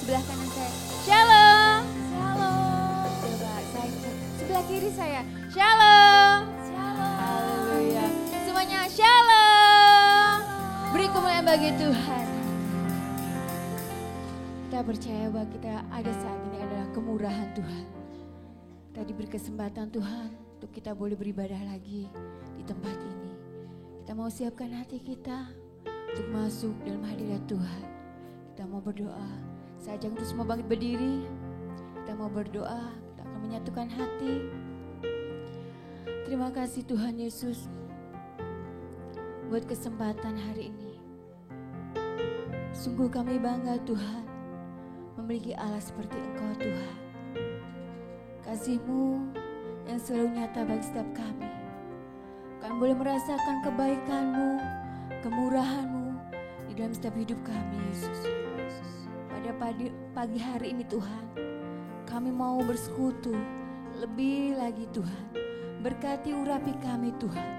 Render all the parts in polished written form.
sebelah kanan saya. Shalom. Shalom. Coba saya sebelah kiri saya. Shalom. Shalom. Haleluya. Semuanya shalom. Beri kemuliaan bagi Tuhan. Kita percaya bahwa kita ada saat ini adalah kemurahan Tuhan. Kita diberi kesempatan Tuhan untuk kita boleh beribadah lagi di tempat ini. Kita mau siapkan hati kita untuk masuk dalam hadirat Tuhan. Kita mau berdoa. Saya ajak untuk semua bangkit berdiri. Kita mau berdoa. Kita akan menyatukan hati. Terima kasih Tuhan Yesus buat kesempatan hari ini. Sungguh kami bangga Tuhan memiliki Allah seperti Engkau Tuhan. Kasih-Mu yang selalu nyata bagi setiap kami. Kami boleh merasakan kebaikan-Mu, kemurahan-Mu di dalam setiap hidup kami Yesus. Pada pagi hari ini Tuhan, kami mau bersekutu lebih lagi Tuhan. Berkati urapi kami Tuhan.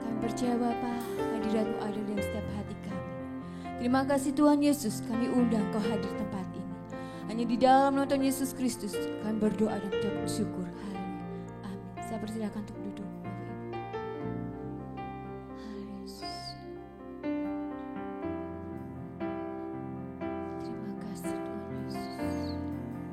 Kami percaya Bapa, hadirat-Mu ada dalam setiap hati kami. Terima kasih Tuhan Yesus, kami undang Kau hadir tempat ini. Hanya di dalam nama Tuhan Yesus Kristus kami berdoa dan mengucap syukur. Haleluya. Amin. Saya persilakan untuk duduk. Haleluya. Terima kasih Tuhan Yesus. Yes.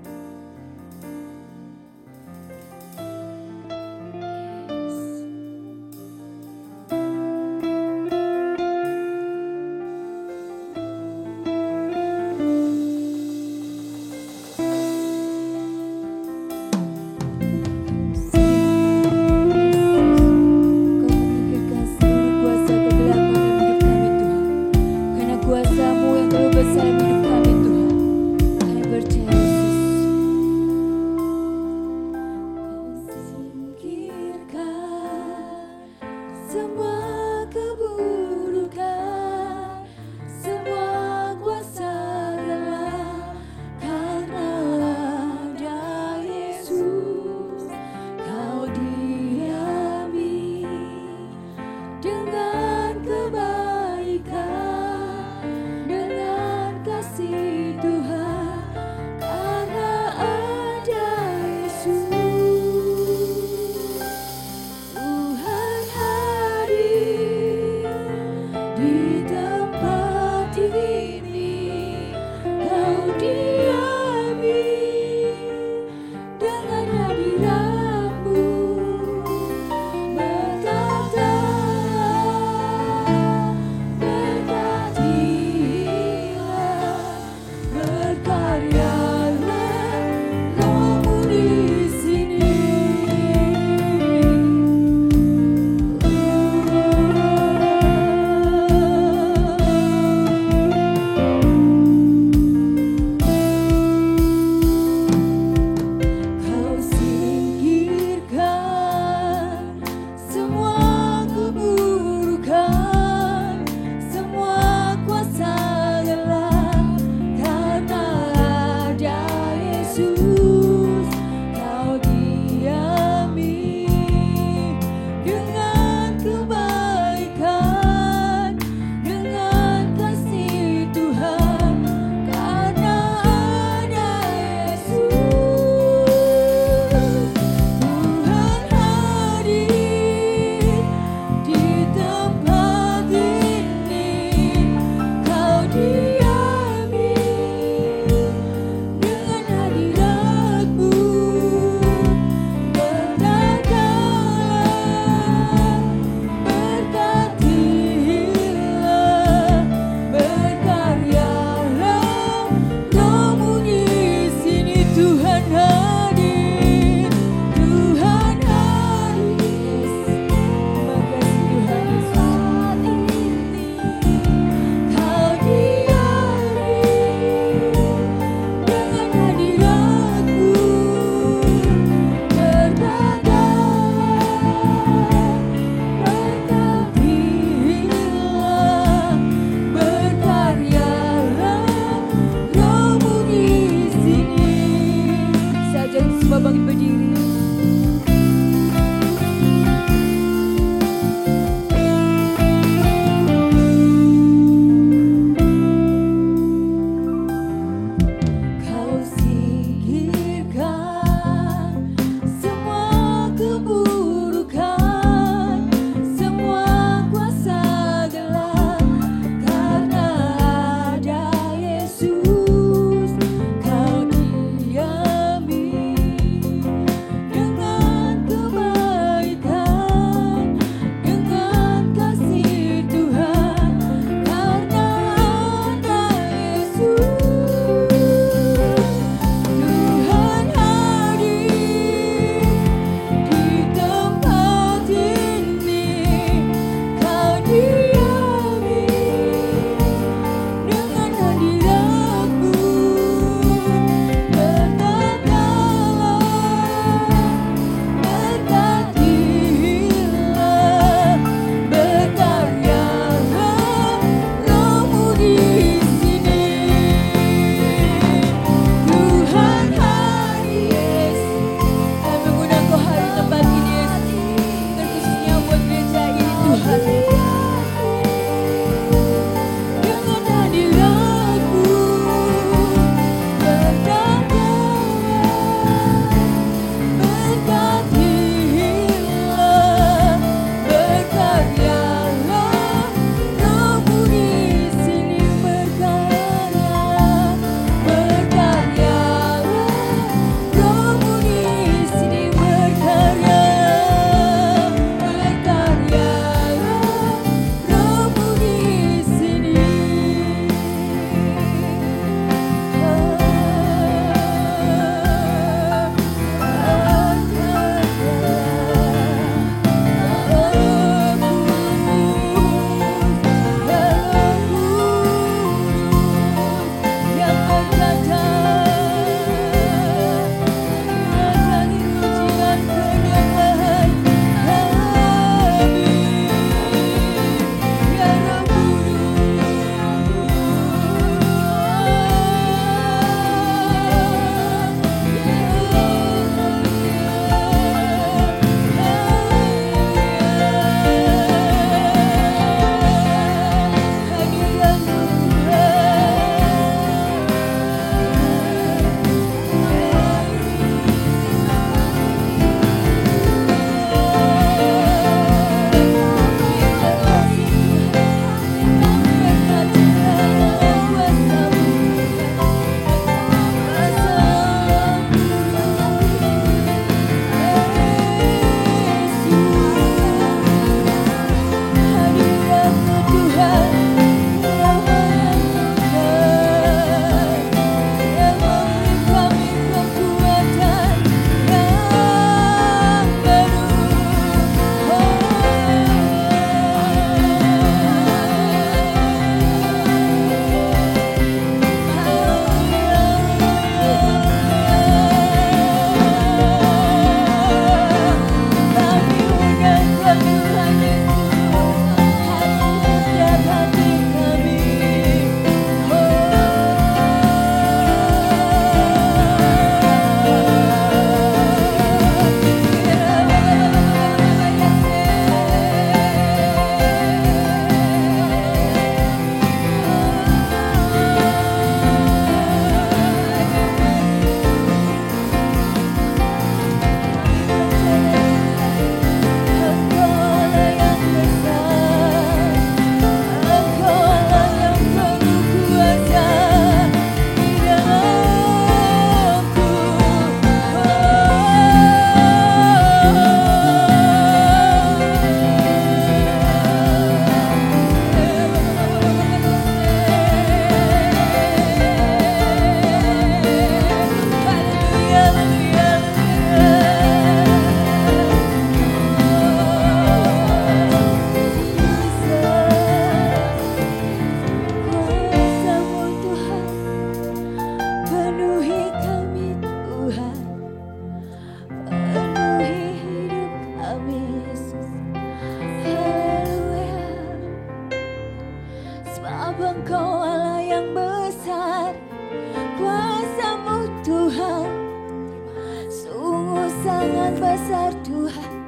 sangat besar Tuhan.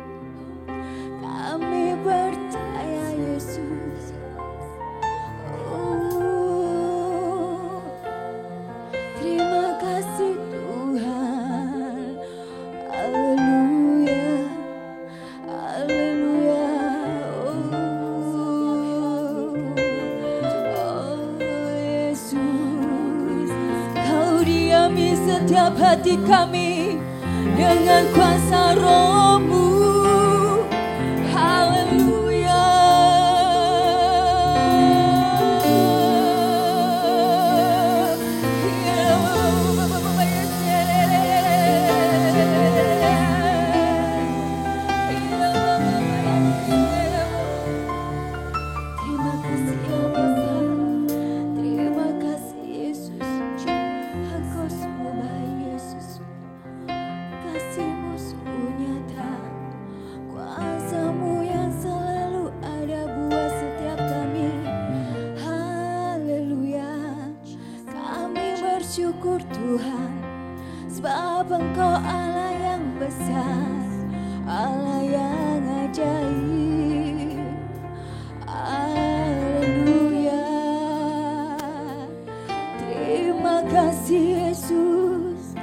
Kami percaya Yesus. Terima kasih Tuhan. Haleluya. Haleluya. Yesus, Kau diami setiap hati kami dengan kuasa Roh-Mu. Haleluya. Terima kasih yang besar. Terima kasih Yesus. Engkau semua baik Yesus. Kasih-Mu sungguh nyata. Kuasa-Mu yang selalu ada buat setiap kami. Haleluya. Kami bersyukur Tuhan, sebab Engkau Allah yang besar, Allah yang ajaib. Haleluya. Terima kasih Yesus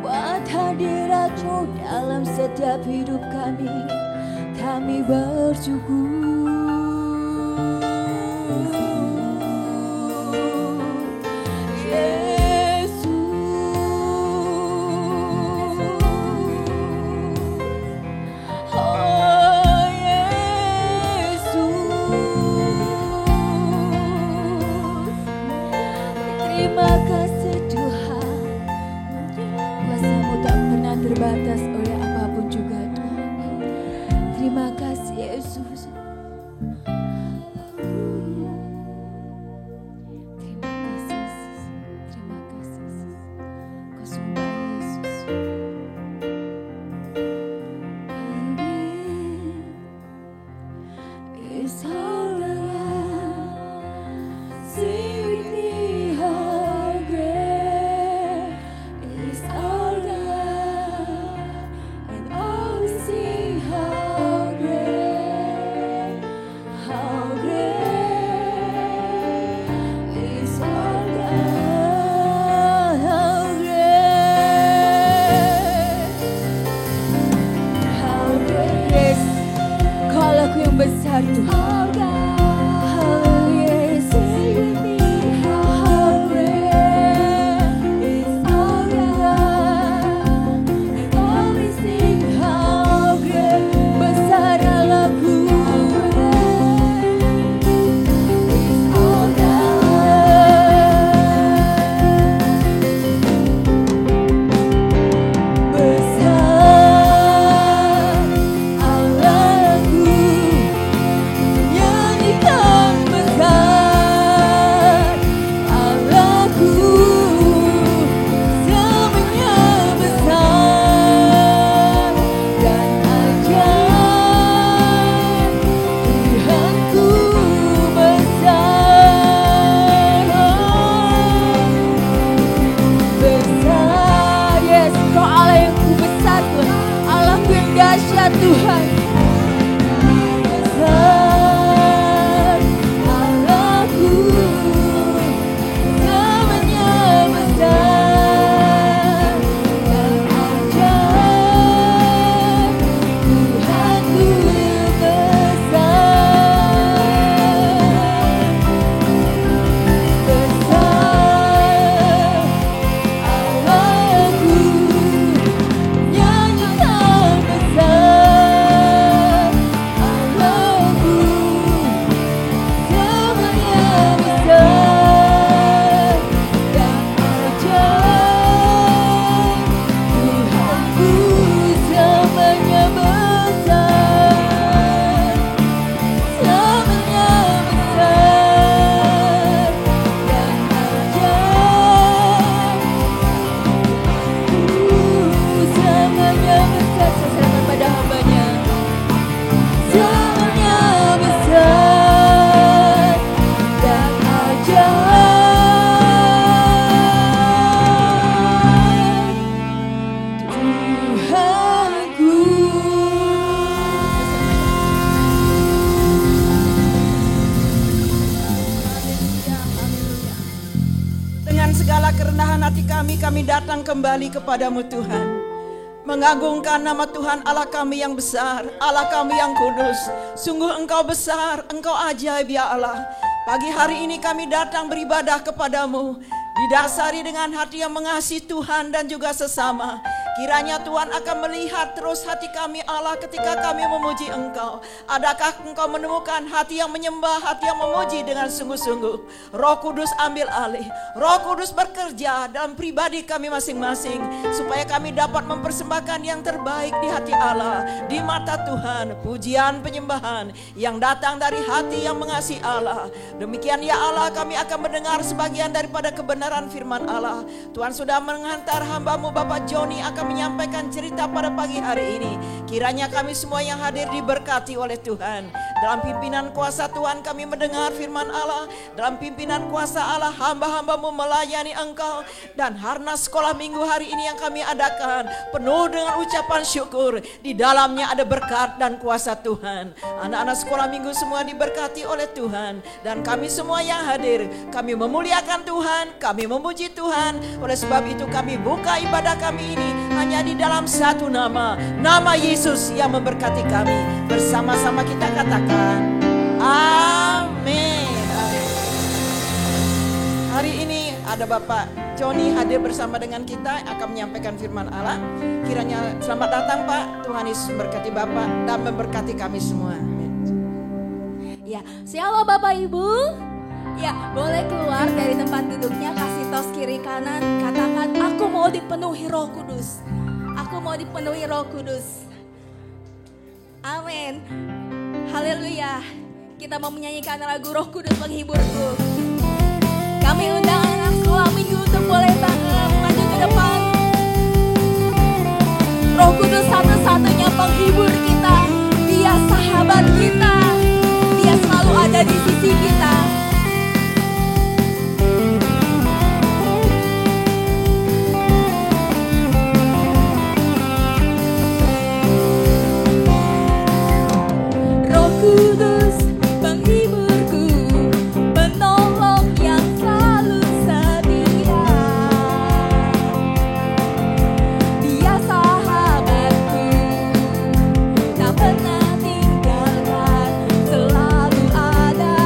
buat hadirat-Mu dalam setiap hidup kami. Kami bersyukur. Yesus. Oh Yesus. Terima kasih Tuhan. Kuasa-Mu tak pernah terbatas oleh apapun juga Tuhan. Terima kasih Yesus. Terima kasih Yesus. Terima kasih Yesus. Kau sungguh baik Yesus. Is all I am. Sing me how great is our God, and all sing how great segala kerendahan hati kami datang kembali kepadamu Tuhan. Mengagungkan nama Tuhan Allah kami yang besar, Allah kami yang kudus. Sungguh Engkau besar, Engkau ajaib ya Allah. Pagi hari ini kami datang beribadah kepadamu, didasari dengan hati yang mengasihi Tuhan dan juga sesama. Kiranya Tuhan akan melihat terus hati kami Allah ketika kami memuji Engkau. Adakah Engkau menemukan hati yang menyembah, hati yang memuji dengan sungguh-sungguh? Roh Kudus ambil alih, Roh Kudus bekerja dalam pribadi kami masing-masing, supaya kami dapat mempersembahkan yang terbaik di hati Allah, di mata Tuhan. Pujian penyembahan yang datang dari hati yang mengasihi Allah. Demikian ya Allah, kami akan mendengar sebagian daripada kebenaran firman Allah. Tuhan sudah menghantar hamba-Mu Bapak Joni akan menyampaikan cerita pada pagi hari ini. Kiranya kami semua yang hadir diberkati oleh Tuhan. Dalam pimpinan kuasa Tuhan kami mendengar firman Allah. Dalam pimpinan kuasa Allah hamba-hamba-Mu melayani Engkau. Dan harnas sekolah minggu hari ini yang kami adakan penuh dengan ucapan syukur. Di dalamnya ada berkat dan kuasa Tuhan. Anak-anak sekolah minggu semua diberkati oleh Tuhan. Dan kami semua yang hadir, kami memuliakan Tuhan, kami memuji Tuhan. Oleh sebab itu kami buka ibadah kami ini hanya di dalam satu nama, nama Yesus yang memberkati kami. Bersama-sama kita katakan amin. Hari ini ada Bapak Joni hadir bersama dengan kita akan menyampaikan firman Allah. Kiranya selamat datang Pak. Tuhan Yesus memberkati Bapak dan memberkati kami semua. Ya, shalom Bapak Ibu. Ya, boleh keluar dari tempat duduknya, kasih tos kiri kanan, katakan aku mau dipenuhi Roh Kudus. Aku mau dipenuhi Roh Kudus. Amin. Haleluya. Kita mau menyanyikan lagu Roh Kudus menghiburku. Kami undang anak sekolah minggu untuk boleh maju ke depan. Roh Kudus satu-satunya penghibur kita. Dia sahabat kita. Dia selalu ada di sisi kita. Roh Kudus penghiburku, penolong yang selalu setia. Dia sahabatku, tak pernah tinggalkan, selalu ada.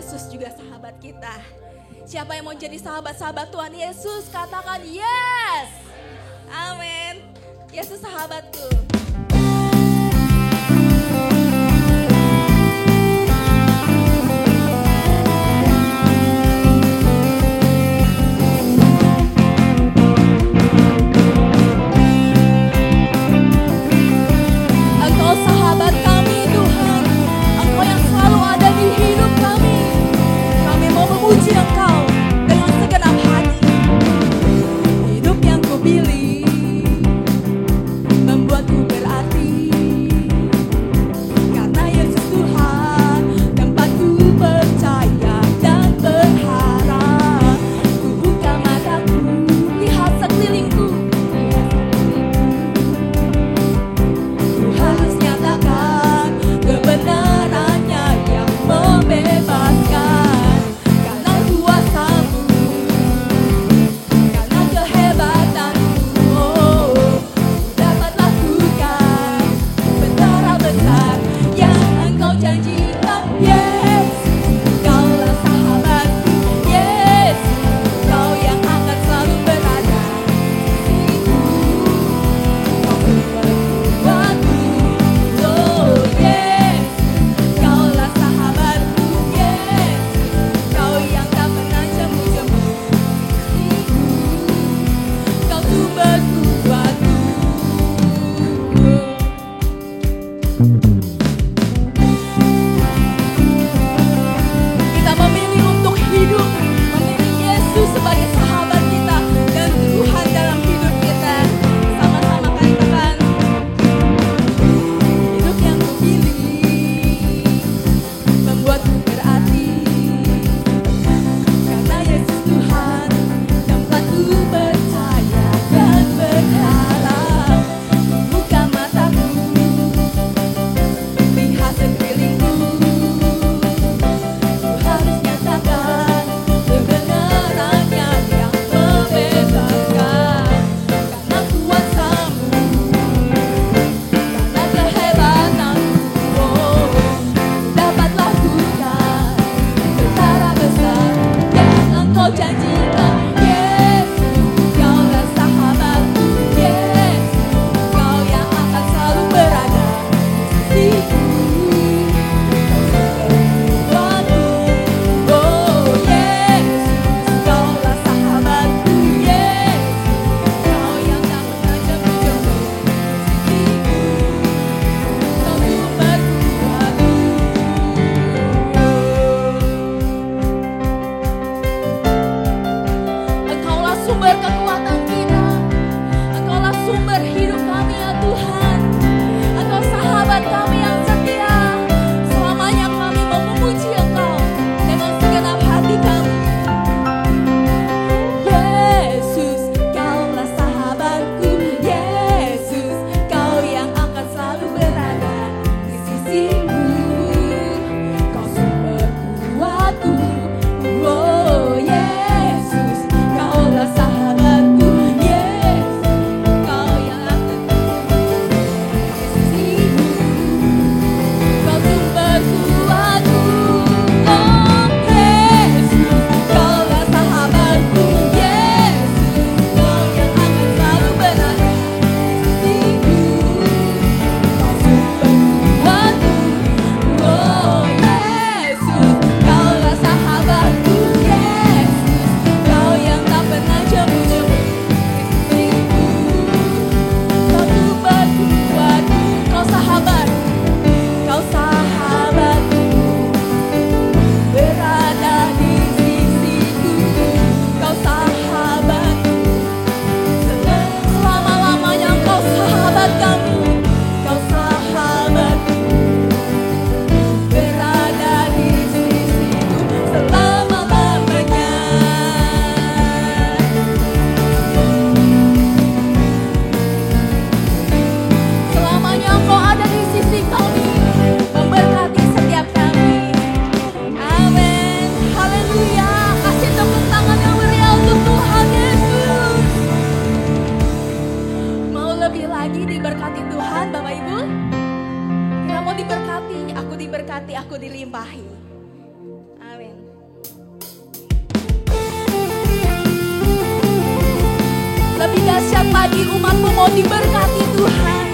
Yesus juga sahabat kita. Siapa yang mau jadi sahabat-sahabat Tuhan Yesus, katakan yes. Amin. Yesus sahabatku. Engkau sahabat kami Tuhan, Engkau yang selalu ada di hidup kami. Kami mau memuji Engkau dengan segenap hati. Hidup yang kupilih membuatku berarti, karena Yesus Tuhan tempatku percaya dan berharap. Ku buka mataku, lihat sekelilingku, ku harus nyatakan kebenarannya yang membebaskan, karena kuasa Kami umat-Mu mau diberkati Tuhan.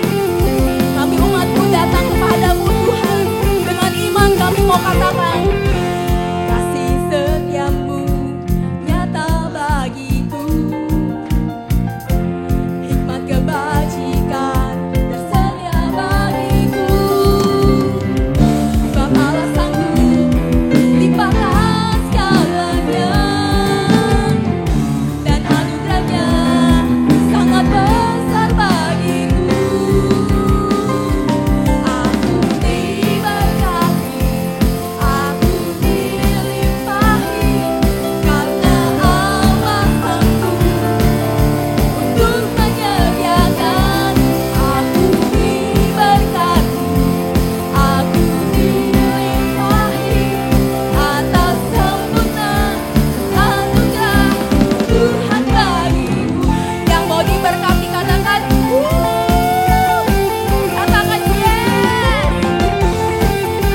Kami umat-Mu datang kepadamu Tuhan. Dengan iman kami mau katakan, kasih setiamu nyata bagiku. Hikmat kebajikan tersedia bagiku. Sebab Allah sanggup limpahkan segalanya. Dan anugerahnya sangat besar bagiku. Aku diberkati, aku dilimpahi, karena Allah sanggup untuk menyediakan. Aku diberkati, aku dilimpahi, atas sempurna anugerah Tuhan bagiku. Yang mau diberkati katakan katakan yes.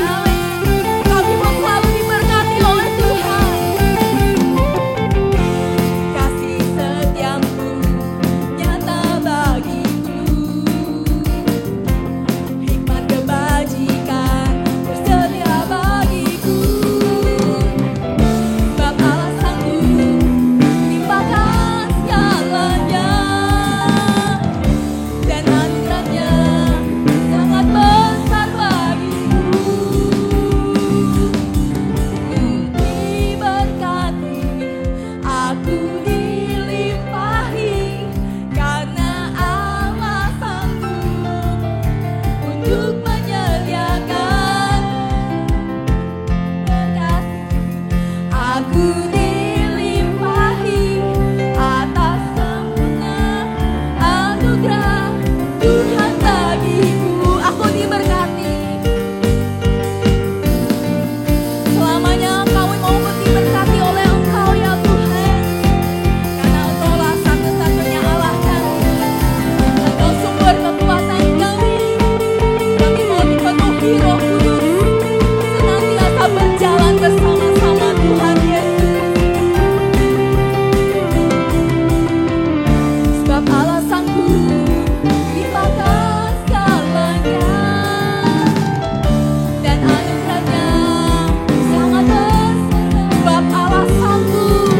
Amin. Kami mau selalu diberkati oleh Tuhan. Kasih setiamu nyata bagiku. Hikmat kebajikan tersedia bagiku. Sebab Allah sanggup limpahkan segalanya. Dan anugerahnya sangat besar bagiku. Diberkati, aku dilimpahi, karena Allah sanggup untuk menyediakan. Aku dilimpahi, atas sempurna anugerah Tuhan bagiku. Aku diberkati. Selamanya kami mau diberkati oleh Engkau ya Tuhan. Karena Engkaulah satu-satunya Allah kami. Engkau sumber kekuatan kami. Kami mau dipenuhi Roh Kudus, senantiasa berjalan bersama-sama Tuhan Yesus. Sebab Allah sanggup limpahkan segalanya. Dan anugerahnya sangat besar. Sebab Allah sanggup.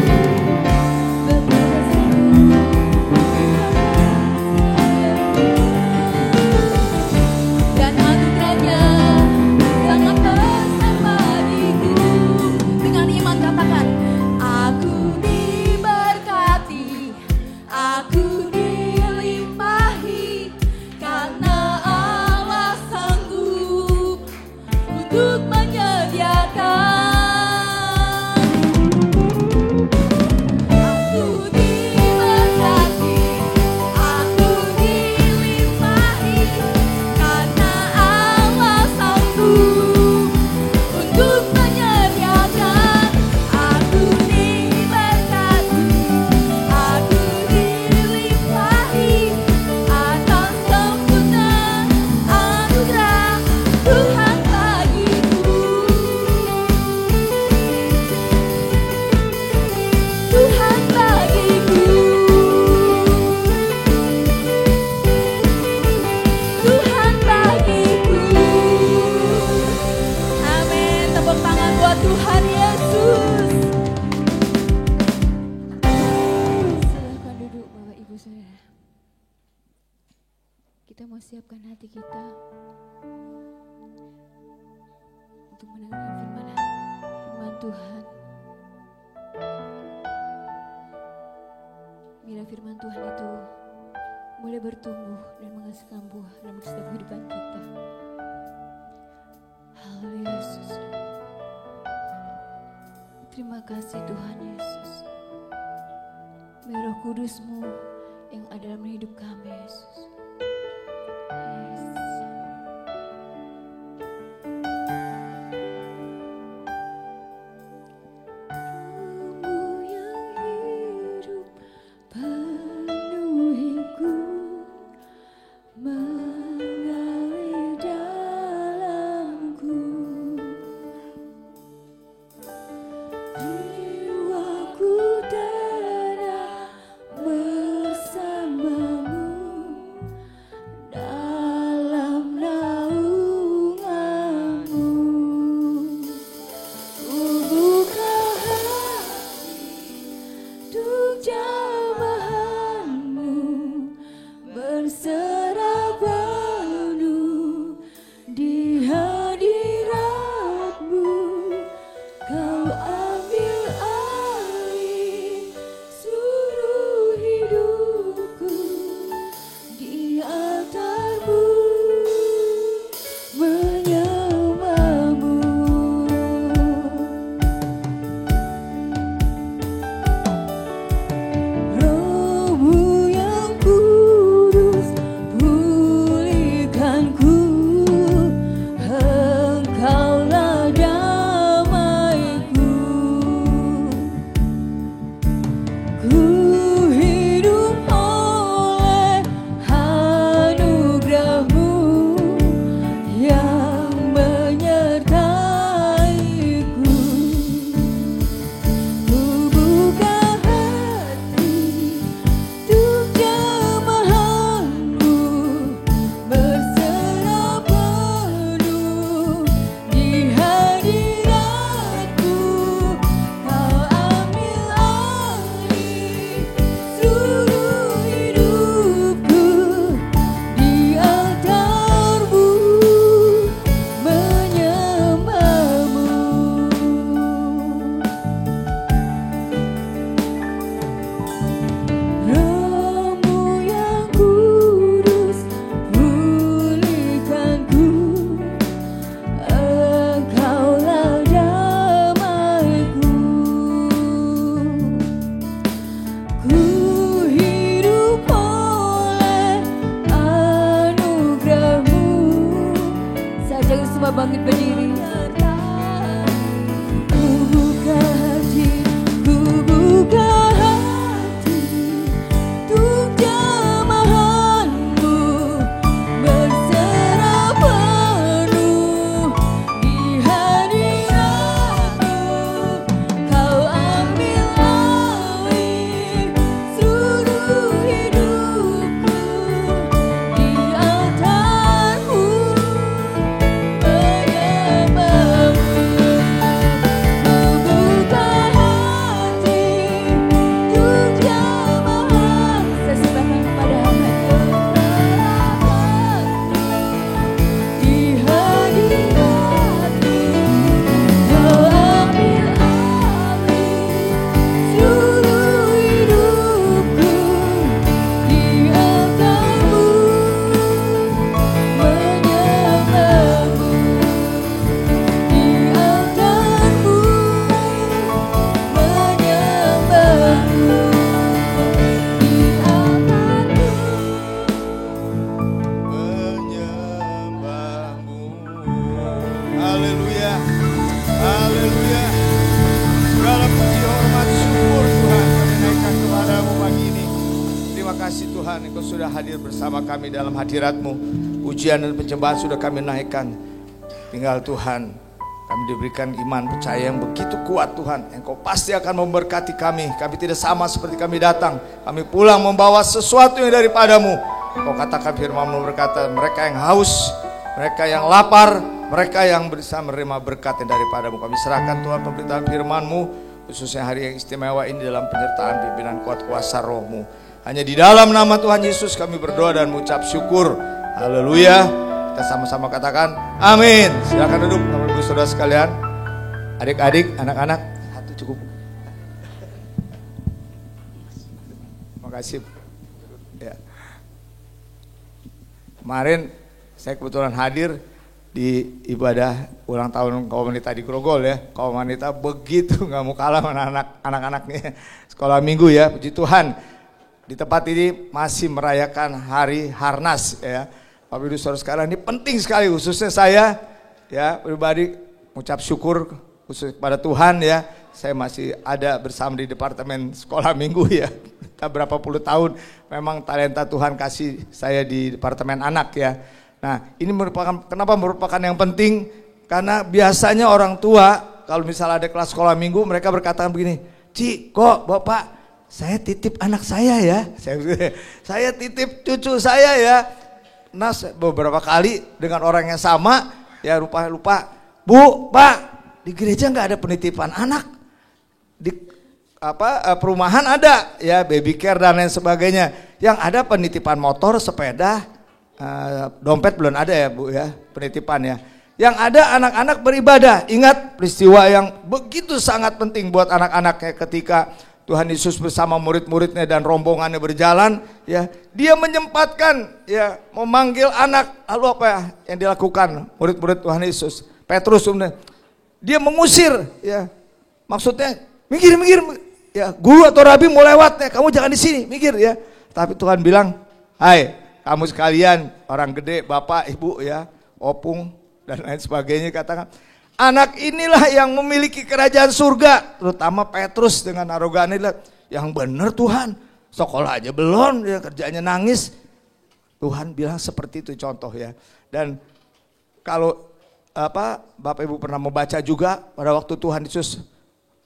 Dan anugerahnya sangat besar bagiku. Dengan iman katakan, aku diberkati, aku dilimpahi, karena Allah sanggup untuk menyediakan. Aku diberkati, aku dilimpahi, karena Allah sanggup untuk menyediakan. Aku diberkati, aku dilimpahi, atas sempurna anugerah Tuhan bagiku. Tuhan bagiku. Tuhan bagiku. Amin. Tepuk tangan buat Tuhan Yesus. Silakan duduk Bapak Ibu Saudara. Kita mau siapkan hati kita untuk mendengarkan firman Tuhan. Biar firman Tuhan itu mulai bertumbuh dan menghasilkan buah dalam setiap kehidupan kita. Haleluya Yesus. Terima kasih Tuhan Yesus. Biar Roh Kudus-Mu yang ada dalam hidup kami Yesus. Yes. Roh-Mu yang hidup penuhiku, mengalir dalamku. Jiwaku tenang bersamamu. sudah hadir bersama kami dalam hadirat-Mu. Ujian dan pencobaan sudah kami naikkan. Tinggal Tuhan, kami diberikan iman percaya yang begitu kuat Tuhan. Engkau pasti akan memberkati kami. Kami tidak sama seperti kami datang. Kami pulang membawa sesuatu yang daripada-Mu. Kau katakan firman-Mu berkata, mereka yang haus, mereka yang lapar, mereka yang bisa menerima berkat yang daripada-Mu. Kami serahkan Tuhan pemberitaan firman-Mu, khususnya hari yang istimewa ini dalam penyertaan pimpinan kuat kuasa Roh-Mu. Hanya di dalam nama Tuhan Yesus kami berdoa dan mengucap syukur. Haleluya. Kita sama-sama katakan amin. Silakan duduk Bapak Ibu Saudara sekalian. Adik-adik, anak-anak, satu cukup. Terima kasih. Ya. Kemarin saya kebetulan hadir di ibadah ulang tahun kaum wanita di Grogol ya. Kaum wanita begitu nggak mau kalah sama anak-anaknya. Sekolah minggu ya, puji Tuhan. Di tempat ini masih merayakan hari Harnas ya. Bapak Ibu Saudara sekalian, ini penting sekali, khususnya saya ya pribadi mengucap syukur khusus kepada Tuhan ya. Saya masih ada bersama di departemen sekolah minggu ya. Kita berapa puluh tahun memang talenta Tuhan kasih saya di departemen anak ya. Nah, ini kenapa merupakan yang penting? Karena biasanya orang tua kalau misalnya ada kelas sekolah minggu mereka berkata begini, "Ci, kok Bapak, saya titip anak saya ya, saya titip cucu saya ya." Nah beberapa kali dengan orang yang sama ya lupa, "Bu, Pak, di gereja nggak ada penitipan anak, di perumahan ada ya baby care dan lain sebagainya, yang ada penitipan motor, sepeda, dompet belum ada ya Bu ya penitipan ya. Yang ada anak-anak beribadah." Ingat peristiwa yang begitu sangat penting buat anak-anaknya ketika Tuhan Yesus bersama murid-muridnya dan rombongannya berjalan, ya, dia menyempatkan, ya, memanggil anak. Lalu apa ya yang dilakukan murid-murid Tuhan Yesus? Petrus, dia mengusir, ya, maksudnya minggir, ya, guru atau rabi mau lewat, ya, kamu jangan di sini, minggir, ya. Tapi Tuhan bilang, "Hai, kamu sekalian, orang gede, bapak, ibu, ya, opung dan lain sebagainya," katakan, "anak inilah yang memiliki kerajaan surga." Terutama Petrus dengan arogannya, "Yang benar Tuhan, sekolah aja belum, ya kerjanya nangis." Tuhan bilang seperti itu contoh ya. Dan kalau Bapak Ibu pernah membaca juga pada waktu Tuhan Yesus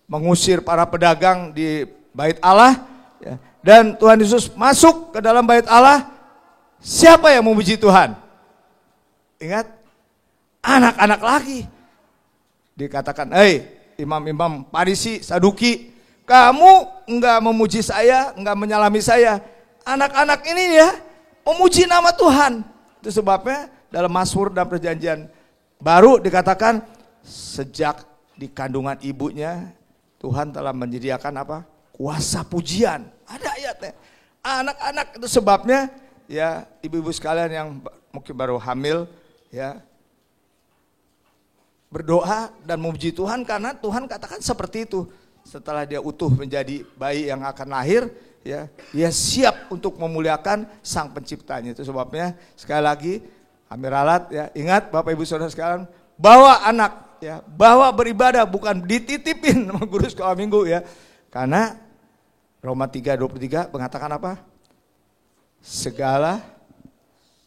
mengusir para pedagang di bait Allah, ya, dan Tuhan Yesus masuk ke dalam bait Allah, siapa yang memuji Tuhan? Ingat, anak-anak lagi. Dikatakan, "Hei imam-imam Farisi, Saduki, kamu enggak memuji saya, enggak menyalami saya. Anak-anak ini ya memuji nama Tuhan." Itu sebabnya dalam Mazmur dan Perjanjian Baru dikatakan, sejak di kandungan ibunya Tuhan telah menyediakan apa? Kuasa pujian. Ada ayatnya. Anak-anak itu sebabnya ya ibu-ibu sekalian yang mungkin baru hamil ya, berdoa dan memuji Tuhan karena Tuhan katakan seperti itu. Setelah dia utuh menjadi bayi yang akan lahir, ya, dia siap untuk memuliakan Sang Penciptanya. Itu sebabnya sekali lagi Amiralat, ya, ingat Bapak Ibu Saudara sekalian, bawa anak, ya, bawa beribadah, bukan dititipin sama guru sekolah minggu ya. Karena Roma 3:23 mengatakan apa? Segala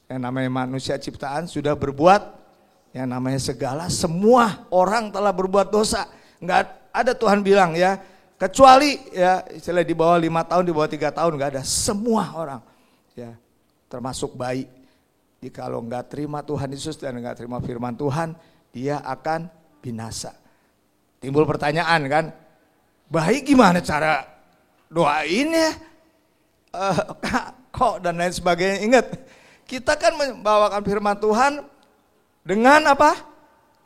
yang namanya manusia ciptaan sudah berbuat, yang namanya segala, semua orang telah berbuat dosa. Enggak ada Tuhan bilang ya, kecuali ya istilah di bawah 5 tahun, di bawah 3 tahun, enggak ada. Semua orang ya, termasuk bayi. Jikalau enggak terima Tuhan Yesus dan enggak terima firman Tuhan, dia akan binasa. Timbul pertanyaan kan, bayi gimana cara doainnya? Kok dan lain sebagainya. Ingat, kita kan membawakan firman Tuhan dengan apa?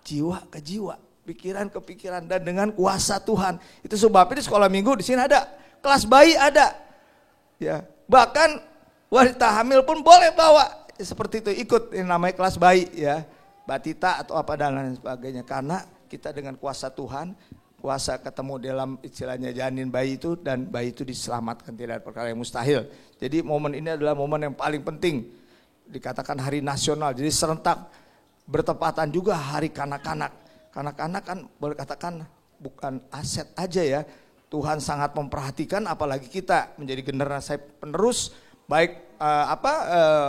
Jiwa ke jiwa, pikiran ke pikiran, dan dengan kuasa Tuhan. Itu sebabnya di sekolah minggu di sini ada kelas bayi, ada. Ya, bahkan wanita hamil pun boleh bawa seperti itu, ikut yang namanya kelas bayi ya, batita atau apa dan lain sebagainya. Karena kita dengan kuasa Tuhan, kuasa ketemu dalam istilahnya janin bayi itu, dan bayi itu diselamatkan, tidak ada perkara yang mustahil. Jadi momen ini adalah momen yang paling penting. Dikatakan hari nasional, jadi serentak, bertepatan juga hari kanak-kanak. Kanak-kanak kan boleh katakan bukan aset aja ya. Tuhan sangat memperhatikan, apalagi kita menjadi generasi penerus, baik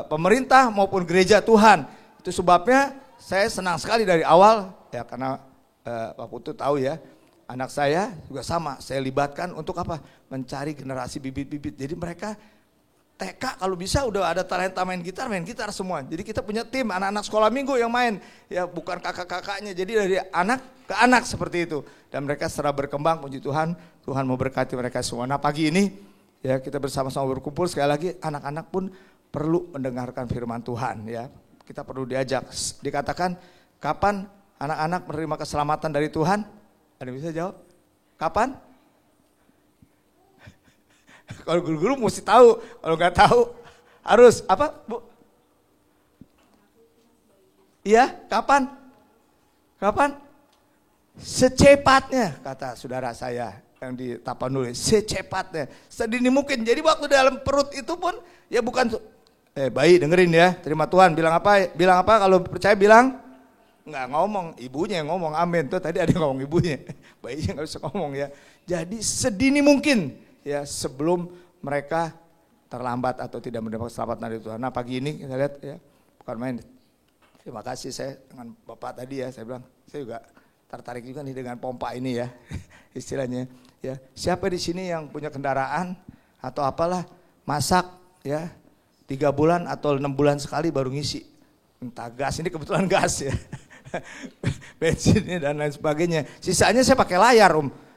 pemerintah maupun gereja Tuhan. Itu sebabnya saya senang sekali dari awal ya, karena Pak Putu tahu ya, anak saya juga sama, saya libatkan untuk apa? Mencari generasi bibit-bibit. Jadi mereka TK kalau bisa udah ada talenta main gitar semua. Jadi kita punya tim anak-anak sekolah minggu yang main, ya bukan kakak-kakaknya. Jadi dari anak ke anak seperti itu. Dan mereka setelah berkembang, puji Tuhan, Tuhan mau berkati mereka semua. Nah pagi ini ya kita bersama-sama berkumpul, sekali lagi anak-anak pun perlu mendengarkan firman Tuhan ya. Kita perlu diajak, dikatakan kapan anak-anak menerima keselamatan dari Tuhan? Ada yang bisa jawab? Kapan? Kalau guru-guru mesti tahu, kalau nggak tahu harus apa, Bu? Iya, kapan? Kapan? Secepatnya, kata saudara saya yang di Tapanuli, secepatnya, sedini mungkin. Jadi waktu dalam perut itu pun ya bukan bayi, dengerin ya, terima Tuhan, bilang apa? Bilang apa? Kalau percaya bilang nggak ngomong, ibunya yang ngomong, amin. Tuh tadi ada yang ngomong ibunya, bayinya nggak bisa ngomong ya. Jadi sedini mungkin. Ya sebelum mereka terlambat atau tidak mendapat keselamatan dari Tuhan. Nah pagi ini kita lihat ya, bukan main. Terima kasih saya dengan Bapak tadi ya, saya bilang saya juga tertarik juga nih dengan pompa ini ya, istilahnya. Ya siapa di sini yang punya kendaraan atau apalah masak ya 3 bulan atau 6 bulan sekali baru ngisi. Entah gas, ini kebetulan gas ya, bensinnya dan lain sebagainya. Sisanya saya pakai layar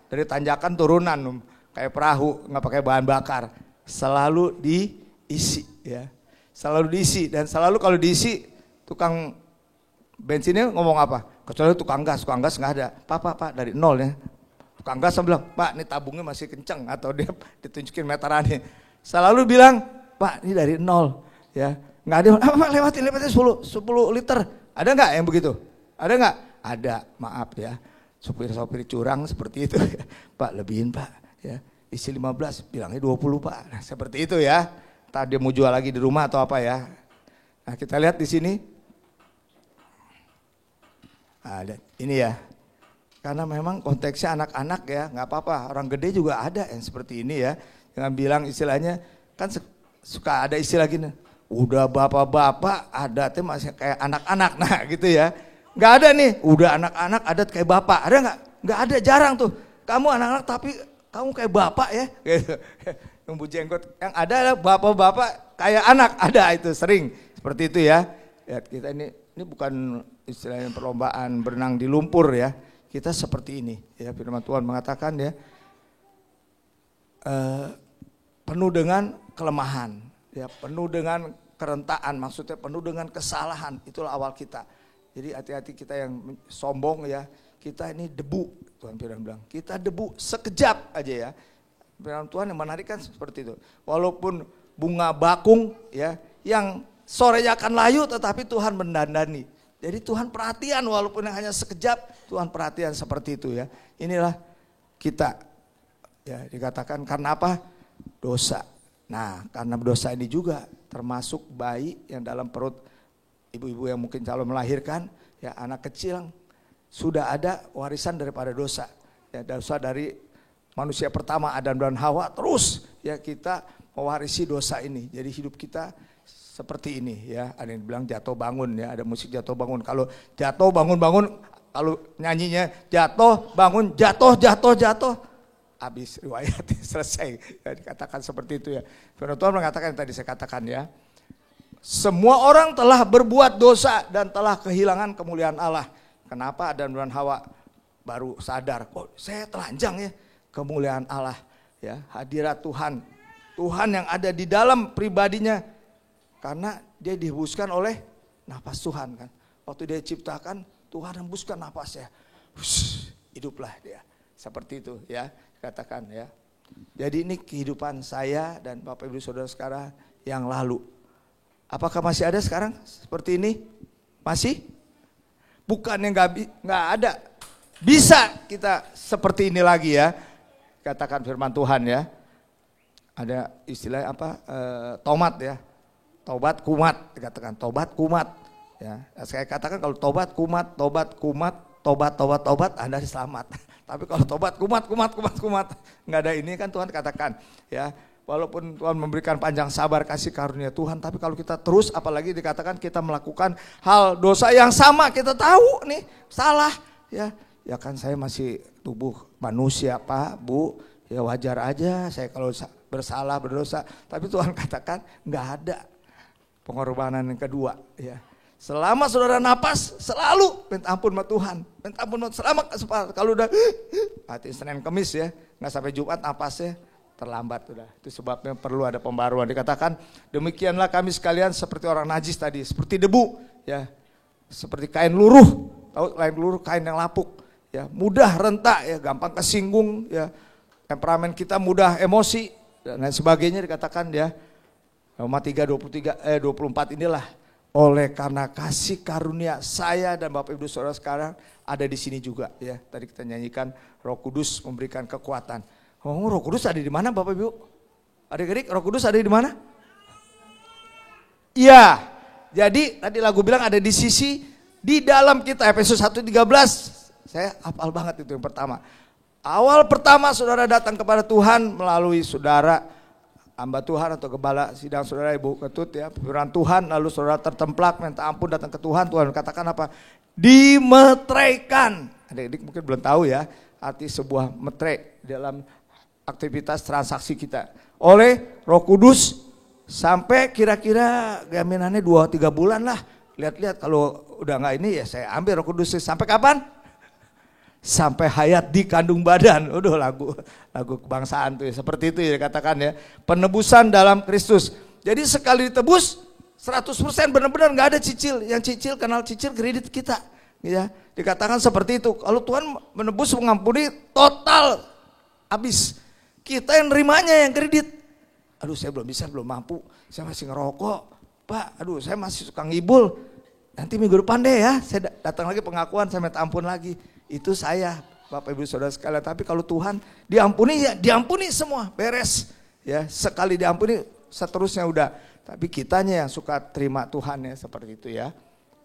dari tanjakan turunan kayak perahu, nggak pakai bahan bakar, selalu diisi ya, selalu diisi. Dan selalu kalau diisi tukang bensinnya ngomong apa? Kecuali tukang gas nggak ada. Pak dari nol ya. Tukang gas bilang, Pak ini tabungnya masih kenceng, atau dia ditunjukin meterannya. Selalu bilang, Pak ini dari nol ya. Nggak ada, Pak lewatin 10 liter. Ada nggak yang begitu? Ada nggak? Ada, maaf ya. Sopir-sopir curang seperti itu. Pak lebihin Pak. Ya, isi 15, bilangnya 20 Pak. Nah, seperti itu ya. Entah dia mau jual lagi di rumah atau apa ya. Nah, kita lihat di sini. Nah, ini ya. Karena memang konteksnya anak-anak ya, nggak apa-apa. Orang gede juga ada yang seperti ini ya. Jangan bilang istilahnya, kan suka ada istilah gini. Udah bapak-bapak, ada teh masih kayak anak-anak. Nah, gitu ya. Nggak ada nih, udah anak-anak adat kayak bapak. Ada nggak? Nggak ada, jarang tuh. Kamu anak-anak tapi kamu kayak bapak ya, gitu. Nunggu jenggot. Yang ada adalah bapak-bapak kayak anak, ada itu sering seperti itu ya. Ya kita ini bukan istilahnya perlombaan berenang di lumpur ya. Kita seperti ini ya. Firman Tuhan mengatakan ya, penuh dengan kelemahan, ya penuh dengan kerentaan, maksudnya penuh dengan kesalahan. Itulah awal kita. Jadi hati-hati kita yang sombong ya. Kita ini debu, Tuhan Firman bilang. Kita debu sekejap aja ya. Firman Tuhan yang menarik kan seperti itu. Walaupun bunga bakung ya, yang sorenya akan layu tetapi Tuhan mendandani. Jadi Tuhan perhatian walaupun yang hanya sekejap, Tuhan perhatian seperti itu ya. Inilah kita ya, dikatakan karena apa? Dosa. Nah karena dosa ini juga termasuk bayi yang dalam perut ibu-ibu yang mungkin calon melahirkan, ya anak kecil sudah ada warisan daripada dosa. Ya, dosa dari manusia pertama Adam dan Hawa, terus ya kita mewarisi dosa ini. Jadi hidup kita seperti ini ya. Ada yang bilang jatuh bangun ya, ada musik jatuh bangun. Kalau jatuh bangun-bangun, kalau nyanyinya jatuh bangun, jatuh. Habis riwayat selesai. Ya, dikatakan seperti itu ya. Firman Tuhan mengatakan yang tadi saya katakan ya. Semua orang telah berbuat dosa dan telah kehilangan kemuliaan Allah. Kenapa Adam dan Hawa baru sadar, kok saya telanjang ya, kemuliaan Allah ya, hadirat Tuhan. Tuhan yang ada di dalam pribadinya, karena dia dihembuskan oleh nafas Tuhan kan. Waktu dia ciptakan, Tuhan hembuskan nafasnya, hiduplah dia. Seperti itu ya, katakan ya. Jadi ini kehidupan saya dan Bapak Ibu Saudara sekarang yang lalu. Apakah masih ada sekarang seperti ini? Masih? Bukannya nggak ada, bisa kita seperti ini lagi ya. Katakan firman Tuhan ya. Ada istilah apa? Tomat ya, tobat kumat. Dikatakan tobat kumat. Ya, saya katakan kalau tobat kumat, tobat, Anda selamat. Tapi kalau tobat kumat, nggak ada ini kan Tuhan katakan ya. walaupun Tuhan memberikan panjang sabar kasih karunia Tuhan, tapi kalau kita terus, apalagi dikatakan kita melakukan hal dosa yang sama, kita tahu nih salah, ya kan saya masih tubuh manusia Pak, Bu, ya wajar aja saya kalau bersalah, berdosa, tapi Tuhan katakan nggak ada pengorbanan yang kedua, ya. Selama saudara napas, selalu minta ampun sama Tuhan. Minta ampun selama kalau udah hati Senin Kemis ya, nggak sampai Jumat napasnya terlambat udah. Itu sebabnya perlu ada pembaruan. Dikatakan demikianlah kami sekalian seperti orang najis tadi, seperti debu ya. Seperti kain luruh. Tahu kain luruh, kain yang lapuk ya, mudah rentak ya, gampang kesinggung ya. Temperamen kita mudah emosi dan lain sebagainya, dikatakan ya. Roma 3:24 inilah. Oleh karena kasih karunia saya dan Bapak Ibu Saudara sekarang ada di sini juga ya. Tadi kita nyanyikan Roh Kudus memberikan kekuatan. Oh, Roh Kudus ada di mana Bapak Ibu? Adik-adik, Roh Kudus ada di mana? Iya. Jadi tadi lagu bilang ada di sisi di dalam kita. Efesus 1:13. Saya hafal banget itu yang pertama. Awal pertama saudara datang kepada Tuhan melalui saudara hamba Tuhan atau gembala sidang saudara Ibu Ketut ya, firman Tuhan, lalu saudara tertemplak minta ampun datang ke Tuhan, Tuhan katakan apa? Dimeteraikan. Adik-adik mungkin belum tahu ya arti sebuah metrek dalam aktivitas transaksi kita oleh Roh Kudus sampai kira-kira jaminannya 2-3 bulan lah. Lihat-lihat kalau udah nggak ini ya saya ambil Roh Kudus sampai kapan? Sampai hayat di kandung badan. Udah lagu kebangsaan tuh ya. Seperti itu ya dikatakan ya. Penebusan dalam Kristus. Jadi sekali ditebus 100% benar-benar nggak ada cicil. Yang cicil kenal cicil kredit kita. Ya, dikatakan seperti itu. Kalau Tuhan menebus mengampuni total habis. Kita yang nerimanya yang kredit. Aduh saya belum bisa, belum mampu. Saya masih ngerokok. Pak, aduh saya masih suka ngibul. Nanti minggu depan deh ya. Saya datang lagi pengakuan, saya minta ampun lagi. Itu saya, Bapak Ibu Saudara sekalian. Tapi kalau Tuhan diampuni ya diampuni semua, beres. Ya, sekali diampuni seterusnya udah. Tapi kitanya yang suka terima Tuhan ya seperti itu ya.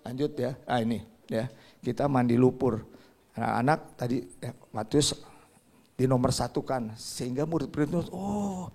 Lanjut ya. Nah ini ya, kita mandi lumpur. Anak-anak tadi ya, Matius dinomorsatukan sehingga murid-murid oh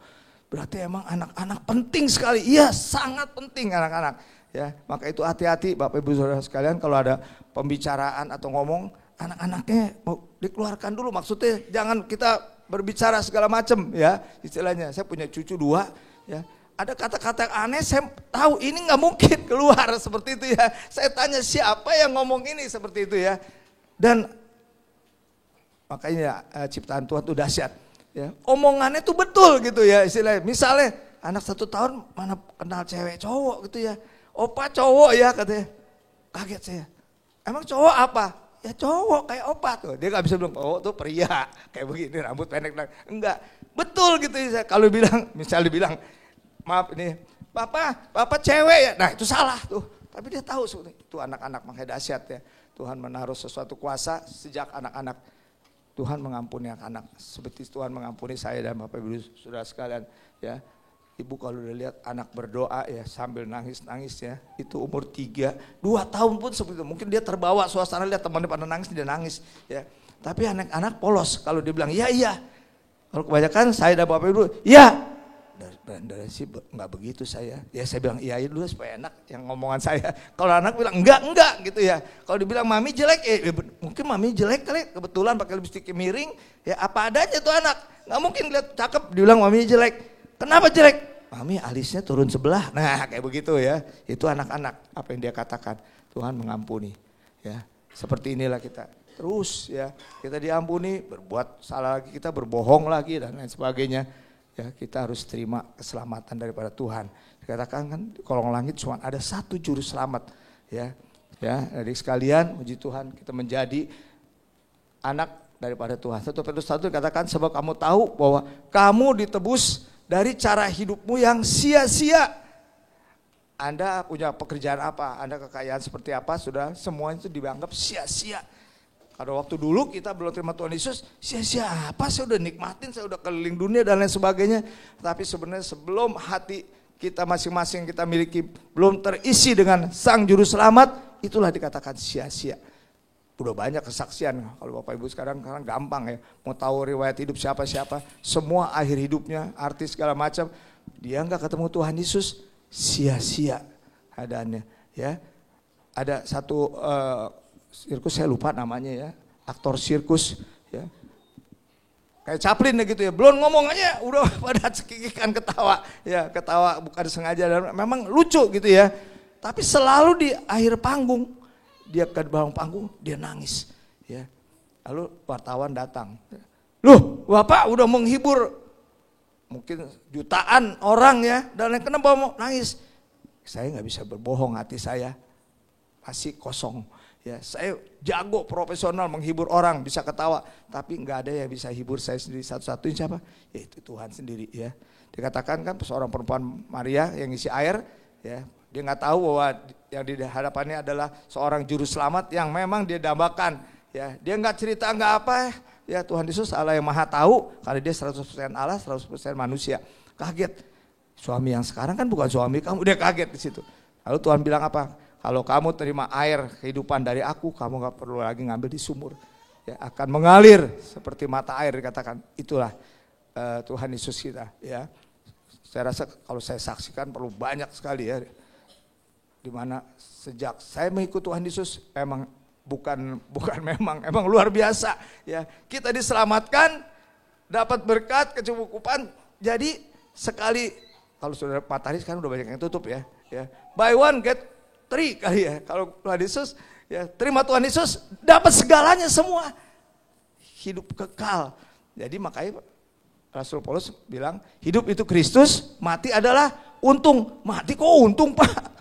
berarti emang anak-anak penting sekali. Iya, sangat penting anak-anak. Ya, maka itu hati-hati Bapak Ibu Saudara sekalian kalau ada pembicaraan atau ngomong anak-anaknya mau dikeluarkan dulu, maksudnya jangan kita berbicara segala macam ya istilahnya. Saya punya cucu 2 ya, ada kata-kata yang aneh saya tahu ini nggak mungkin keluar seperti itu ya. Saya tanya siapa yang ngomong ini seperti itu ya. Dan makanya ciptaan Tuhan itu dahsyat ya. Omongannya tuh betul gitu ya istilahnya. Misalnya anak 1 tahun mana kenal cewek cowok gitu ya. Opa cowok ya katanya. Kaget saya. Emang cowok apa? Ya cowok kayak opa tuh. Dia gak bisa bilang, oh tuh pria. Kayak begini rambut pendek. Enggak. Betul gitu ya. Kalau bilang, misalnya bilang, maaf ini, papa cewek ya. Nah itu salah tuh. Tapi dia tahu itu anak-anak makanya dahsyat ya. Tuhan menaruh sesuatu kuasa sejak anak-anak. Tuhan mengampuni anak-anak. Seperti Tuhan mengampuni saya dan Bapak Ibu Saudara sekalian ya. Ibu kalau udah lihat anak berdoa ya sambil nangis-nangis ya. Itu umur 3, 2 tahun pun seperti itu. Mungkin dia terbawa suasana lihat temannya pada nangis, dia nangis ya. Tapi anak-anak polos kalau dia bilang iya. Kalau kebanyakan saya dan Bapak Ibu, iya. Dari sih enggak begitu saya. Ya saya bilang iya dulu supaya enak yang ngomongan saya. Kalau anak bilang enggak gitu ya. Kalau dibilang mami jelek, mungkin mami jelek kali kebetulan pakai lipstik miring, ya apa adanya tuh anak. Enggak mungkin lihat cakep dibilang mami jelek. Kenapa jelek? Mami alisnya turun sebelah. Nah kayak begitu ya. Itu anak-anak apa yang dia katakan. Tuhan mengampuni ya. Seperti inilah kita. Terus ya kita diampuni, berbuat salah lagi, kita berbohong lagi dan lain sebagainya. Ya kita harus terima keselamatan daripada Tuhan. Dikatakan kan di kolong langit cuma ada 1 juru selamat. Ya adik sekalian puji Tuhan kita menjadi anak daripada Tuhan. 1 Petrus 1 dikatakan sebab kamu tahu bahwa kamu ditebus dari cara hidupmu yang sia-sia. Anda punya pekerjaan apa, Anda kekayaan seperti apa, sudah semua itu dianggap sia-sia. Pada waktu dulu kita belum terima Tuhan Yesus, sia-sia apa, saya udah nikmatin, saya udah keliling dunia dan lain sebagainya. Tapi sebenarnya sebelum hati kita masing-masing kita miliki belum terisi dengan Sang Juru Selamat, itulah dikatakan sia-sia. Udah banyak kesaksian. Kalau Bapak Ibu sekarang gampang ya. Mau tahu riwayat hidup siapa-siapa. Semua akhir hidupnya, artis segala macam. Dia nggak ketemu Tuhan Yesus, sia-sia keadaannya. Ya, ada satu sirkus, saya lupa namanya ya. Aktor sirkus ya. Kayak Chaplin gitu ya. Belum ngomong aja udah pada cekikikan ketawa. Ya, ketawa bukan sengaja. Dan memang lucu gitu ya. Tapi selalu di akhir panggung, dia ke bawah panggung, dia nangis. Ya. Lalu wartawan datang. Loh, Bapak udah menghibur mungkin jutaan orang ya, dan kenapa mau nangis? Saya nggak bisa berbohong, hati saya pasti kosong. Ya, saya jago profesional menghibur orang, bisa ketawa, tapi nggak ada yang bisa hibur saya sendiri. Satu-satunya siapa? Yaitu Tuhan sendiri. Ya, dikatakan kan seorang perempuan Maria yang isi air, ya. Dia nggak tahu bahwa yang di hadapannya adalah seorang juru selamat yang memang dia dambakan. Ya, dia nggak cerita nggak apa ya, Tuhan Yesus Allah yang maha tahu karena dia 100% Allah, 100% manusia. Kaget. Suami yang sekarang kan bukan suami kamu, dia kaget di situ. Lalu Tuhan bilang apa? Kalau kamu terima air kehidupan dari aku, kamu nggak perlu lagi ngambil di sumur. Ya, akan mengalir seperti mata air dikatakan. Itulah Tuhan Yesus kita. Ya, saya rasa kalau saya saksikan perlu banyak sekali ya. Dimana sejak saya mengikut Tuhan Yesus emang luar biasa ya. Kita diselamatkan, dapat berkat, kecukupan. Jadi sekali, kalau sudah matahari sekarang udah banyak yang tutup ya. Buy one get three kali ya. Kalau Tuhan Yesus ya, terima Tuhan Yesus, dapat segalanya semua. Hidup kekal. Jadi makanya Rasul Paulus bilang, hidup itu Kristus, mati adalah untung. Mati kok untung, Pak?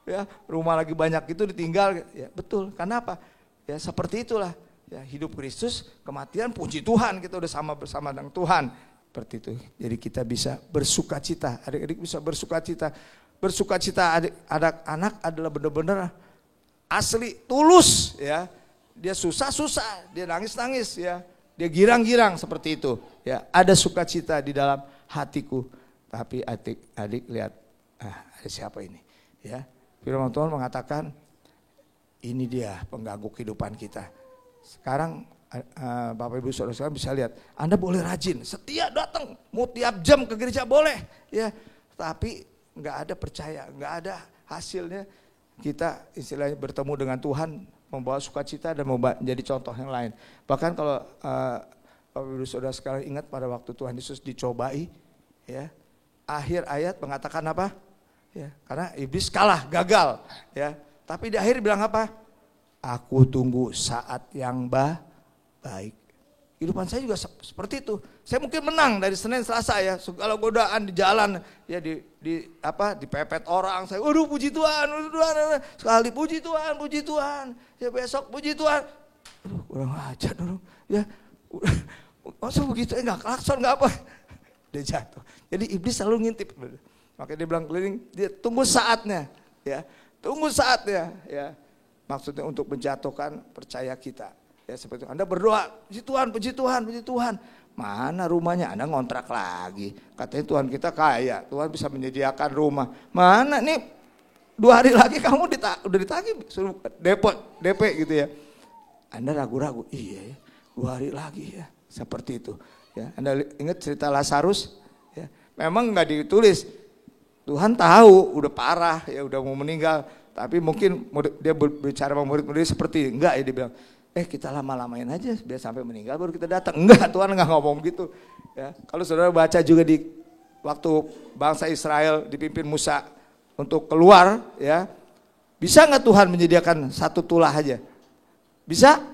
Ya, rumah lagi banyak itu ditinggal, ya betul. Karena apa? Ya seperti itulah. Ya, hidup Kristus, kematian puji Tuhan, kita udah sama bersama dengan Tuhan. Seperti itu. Jadi kita bisa bersukacita. Adik-adik bisa bersukacita. Bersukacita anak adalah benar-benar asli, tulus ya. Dia susah-susah, dia nangis-nangis ya. Dia girang-girang seperti itu. Ya, ada sukacita di dalam hatiku. Tapi adik-adik lihat, ada siapa ini? Ya. Firman Tuhan mengatakan, ini dia pengganggu kehidupan kita. Sekarang Bapak Ibu Saudara bisa lihat, Anda boleh rajin, setia datang, mau tiap jam ke gereja boleh, ya. Tapi nggak ada percaya, nggak ada hasilnya. Kita istilahnya bertemu dengan Tuhan, membawa sukacita dan menjadi contoh yang lain. Bahkan kalau Bapak Ibu Saudara sekalian ingat pada waktu Tuhan Yesus dicobai, ya, akhir ayat mengatakan apa? Ya, karena iblis kalah, gagal, ya. Tapi di akhir bilang apa? Aku tunggu saat yang baik. Kehidupan saya juga seperti itu. Saya mungkin menang dari Senin Selasa ya, segala godaan di jalan ya, dipepet orang. Saya, waduh puji Tuhan, sekali puji Tuhan, ya besok puji Tuhan. Aduh, kurang ajar dulu, ya. Masa begitu? Nggak klakson nggak apa? Dia jatuh. Jadi iblis selalu ngintip. Makanya dia bilang keliling, dia tunggu saatnya, ya, tunggu saatnya, ya, maksudnya untuk menjatuhkan percaya kita, ya seperti itu. Anda berdoa, puji Tuhan, mana rumahnya? Anda ngontrak lagi, katanya Tuhan kita kaya, Tuhan bisa menyediakan rumah, mana nih 2 hari lagi kamu udah ditagih, suruh DP gitu ya. Anda ragu-ragu, iya ya, 2 hari lagi ya, seperti itu. Ya, Anda ingat cerita Lazarus, ya, memang nggak ditulis. Tuhan tahu udah parah ya, udah mau meninggal, tapi mungkin dia berbicara sama murid-murid seperti enggak ya, dia bilang, kita lama-lamain aja biar sampai meninggal baru kita datang. Enggak, Tuhan enggak ngomong gitu. Ya, kalau saudara baca juga di waktu bangsa Israel dipimpin Musa untuk keluar, ya, bisa nggak Tuhan menyediakan 1 tulah aja? Bisa?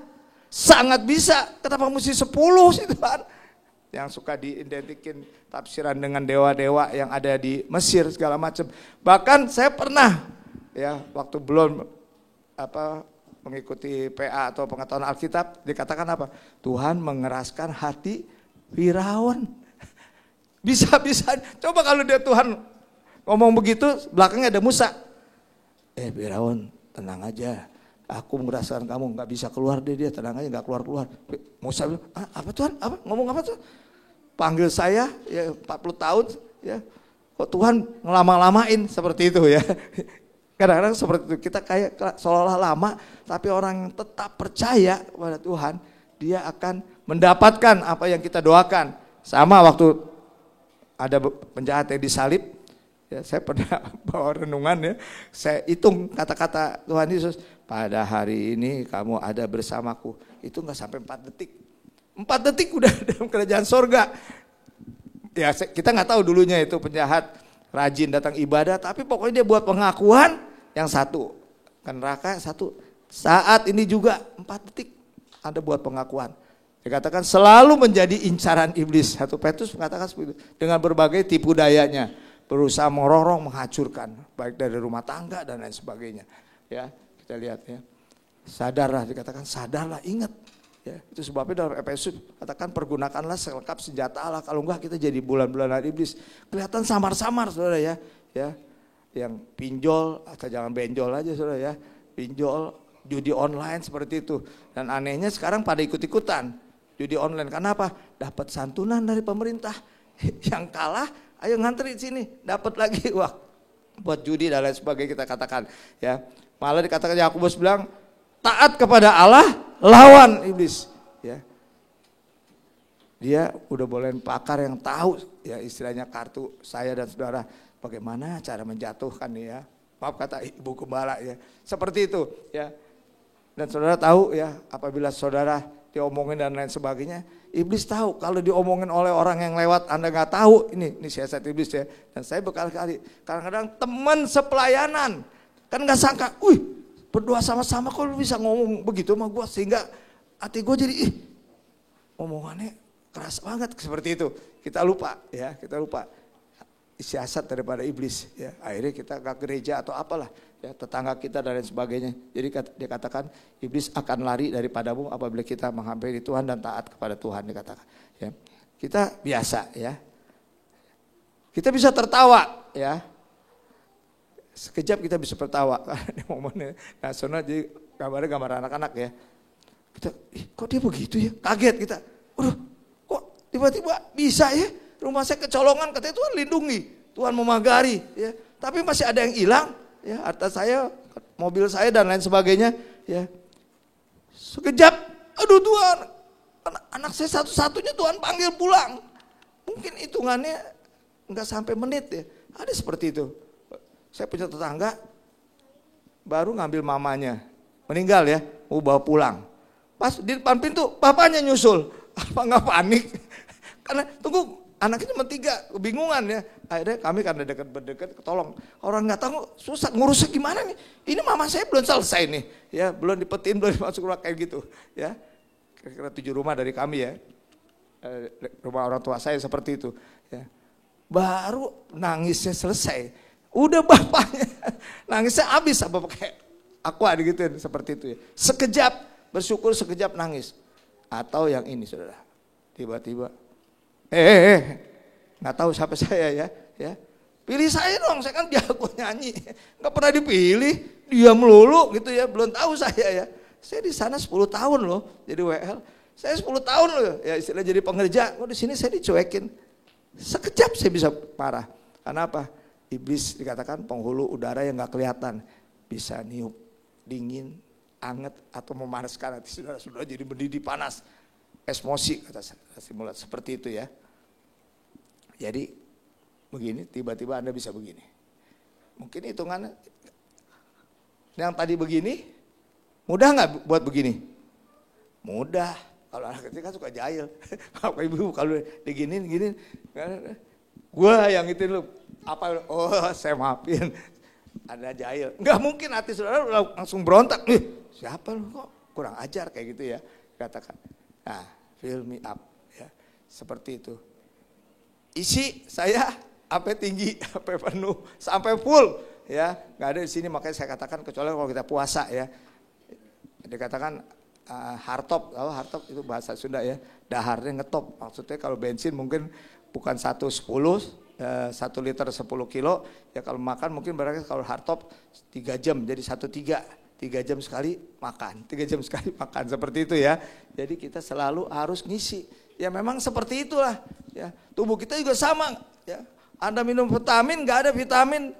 Sangat bisa. Kenapa mesti 10 sih Tuhan? Yang suka diidentikin tafsiran dengan dewa-dewa yang ada di Mesir segala macam. Bahkan saya pernah ya waktu belum mengikuti PA atau pengetahuan Alkitab, dikatakan apa? Tuhan mengeraskan hati Firaun. Bisa-bisa. Coba kalau dia Tuhan ngomong begitu, belakangnya ada Musa. Firaun, tenang aja. Aku mengeraskan kamu, nggak bisa keluar dia, tenang aja, nggak keluar. Musa bilang, apa Tuhan? Apa? Ngomong apa tuh? Panggil saya ya 40 tahun ya. Kok Tuhan ngelama-lamain seperti itu ya. Kadang-kadang seperti itu, kita kayak seolah-olah lama, tapi orang yang tetap percaya kepada Tuhan, dia akan mendapatkan apa yang kita doakan. Sama waktu ada penjahat yang disalib, ya, saya pernah bawa renungan ya, saya hitung kata-kata Tuhan Yesus, pada hari ini kamu ada bersamaku, itu nggak sampai 4 detik. 4 detik udah dalam kerajaan sorga. Ya kita nggak tahu dulunya itu penjahat rajin datang ibadah, tapi pokoknya dia buat pengakuan, yang satu ke neraka, yang satu saat ini juga 4 detik ada buat pengakuan. Dikatakan selalu menjadi incaran iblis. 1 Petrus mengatakan seperti itu, dengan berbagai tipu dayanya berusaha merorong, menghancurkan, baik dari rumah tangga dan lain sebagainya. Ya kita lihat ya, sadarlah, dikatakan sadarlah, ingat. Ya, itu sebabnya dalam Efesus katakan pergunakanlah selengkap senjata Allah, kalau enggak kita jadi bulan-bulanan iblis. Kelihatan samar-samar saudara ya, ya, yang pinjol atau jangan benjol aja saudara ya, pinjol, judi online seperti itu. Dan anehnya sekarang pada ikut-ikutan judi online, karena apa? Dapat santunan dari pemerintah. Yang kalah, ayo ngantri sini, dapat lagi wah buat judi dan lain sebagainya kita katakan ya. Malah dikatakan Yakobus bilang taat kepada Allah, lawan iblis. Ya, dia udah bolehin pakar yang tahu ya istilahnya kartu saya dan saudara bagaimana cara menjatuhkan ya. Maaf kata ibu gembala ya, seperti itu ya. Dan saudara tahu ya, apabila saudara diomongin dan lain sebagainya, iblis tahu kalau diomongin oleh orang yang lewat Anda nggak tahu, ini siasat iblis ya. Dan saya berkali-kali, kadang-kadang teman sepelayanan kan nggak sangka, berdoa sama-sama kok lu bisa ngomong begitu sama gue, sehingga hati gue jadi omongannya keras banget seperti itu. Kita lupa ya, kita lupa siasat daripada iblis ya. Akhirnya kita ke gereja atau apalah ya, tetangga kita dan lain sebagainya. Jadi dia katakan iblis akan lari daripadamu apabila kita menghampiri Tuhan dan taat kepada Tuhan, dikatakan ya. Kita biasa ya, kita bisa tertawa ya, sekejap kita bisa tertawa karena momennya nasional, jadi gambarnya gambar anak-anak ya. Kita, kok dia begitu ya? Kaget kita. Kok tiba-tiba bisa ya? Rumah saya kecolongan, katanya Tuhan lindungi, Tuhan memagari ya. Tapi masih ada yang hilang ya, harta saya, mobil saya dan lain sebagainya ya. Sekejap, aduh Tuhan, anak saya satu-satunya Tuhan panggil pulang. Mungkin hitungannya enggak sampai menit ya. Ada seperti itu. Saya punya tetangga baru ngambil mamanya, meninggal ya, mau bawa pulang. Pas di depan pintu bapaknya nyusul. Apa nggak panik? Karena tunggu, anaknya cuma 3, kebingungan ya. Akhirnya kami karena dekat-berdekat ketolong. Orang nggak tahu susah ngurusnya gimana nih. Ini mama saya belum selesai nih, ya belum dipetin, belum masuk rumah kayak gitu, ya. Kira-kira 7 rumah dari kami ya, rumah orang tua saya seperti itu. Ya. Baru nangisnya selesai, udah bapaknya nangisnya habis apa pakai aqua digituin seperti itu ya. Sekejap bersyukur, sekejap nangis. Atau yang ini saudara, tiba-tiba nggak tahu siapa saya ya, pilih saya dong, saya kan jago nyanyi, nggak pernah dipilih, dia melulu gitu ya, belum tahu saya ya. Saya di sana 10 tahun loh, jadi WL, saya 10 tahun loh ya, istilah jadi pengerja. Di sini saya dicuekin, sekejap saya bisa marah. Karena apa? Iblis dikatakan penghulu udara yang nggak kelihatan, bisa niup dingin, anget atau memanaskan hati saudara, sudah jadi mendidih panas, emosi kata simulat seperti itu ya. Jadi begini, tiba-tiba Anda bisa begini. Mungkin hitungannya yang tadi begini, mudah nggak buat begini? Mudah. Kalau anak kecil kan suka jahil. Kalau ibu kalau diginin, gua yang itu lu apa? Oh saya maafin. Ada jahil. Nggak mungkin hati saudara langsung berontak. Siapa lu kok kurang ajar kayak gitu ya, katakan. Nah, fill me up ya. Seperti itu. Isi saya sampai tinggi, sampai penuh, sampai full ya. Nggak ada di sini, makanya saya katakan kecuali kalau kita puasa ya. Dikatakan hartop, hartop itu bahasa Sunda ya. Daharnya ngetop. Maksudnya kalau bensin mungkin bukan 1,10, 1 liter 10 kilo ya, kalau makan mungkin berarti kalau hardtop 3 jam jadi 1,3, 3 jam sekali makan, 3 jam sekali makan, seperti itu ya. Jadi kita selalu harus ngisi ya, memang seperti itulah ya. Tubuh kita juga sama ya, Anda minum vitamin, gak ada vitamin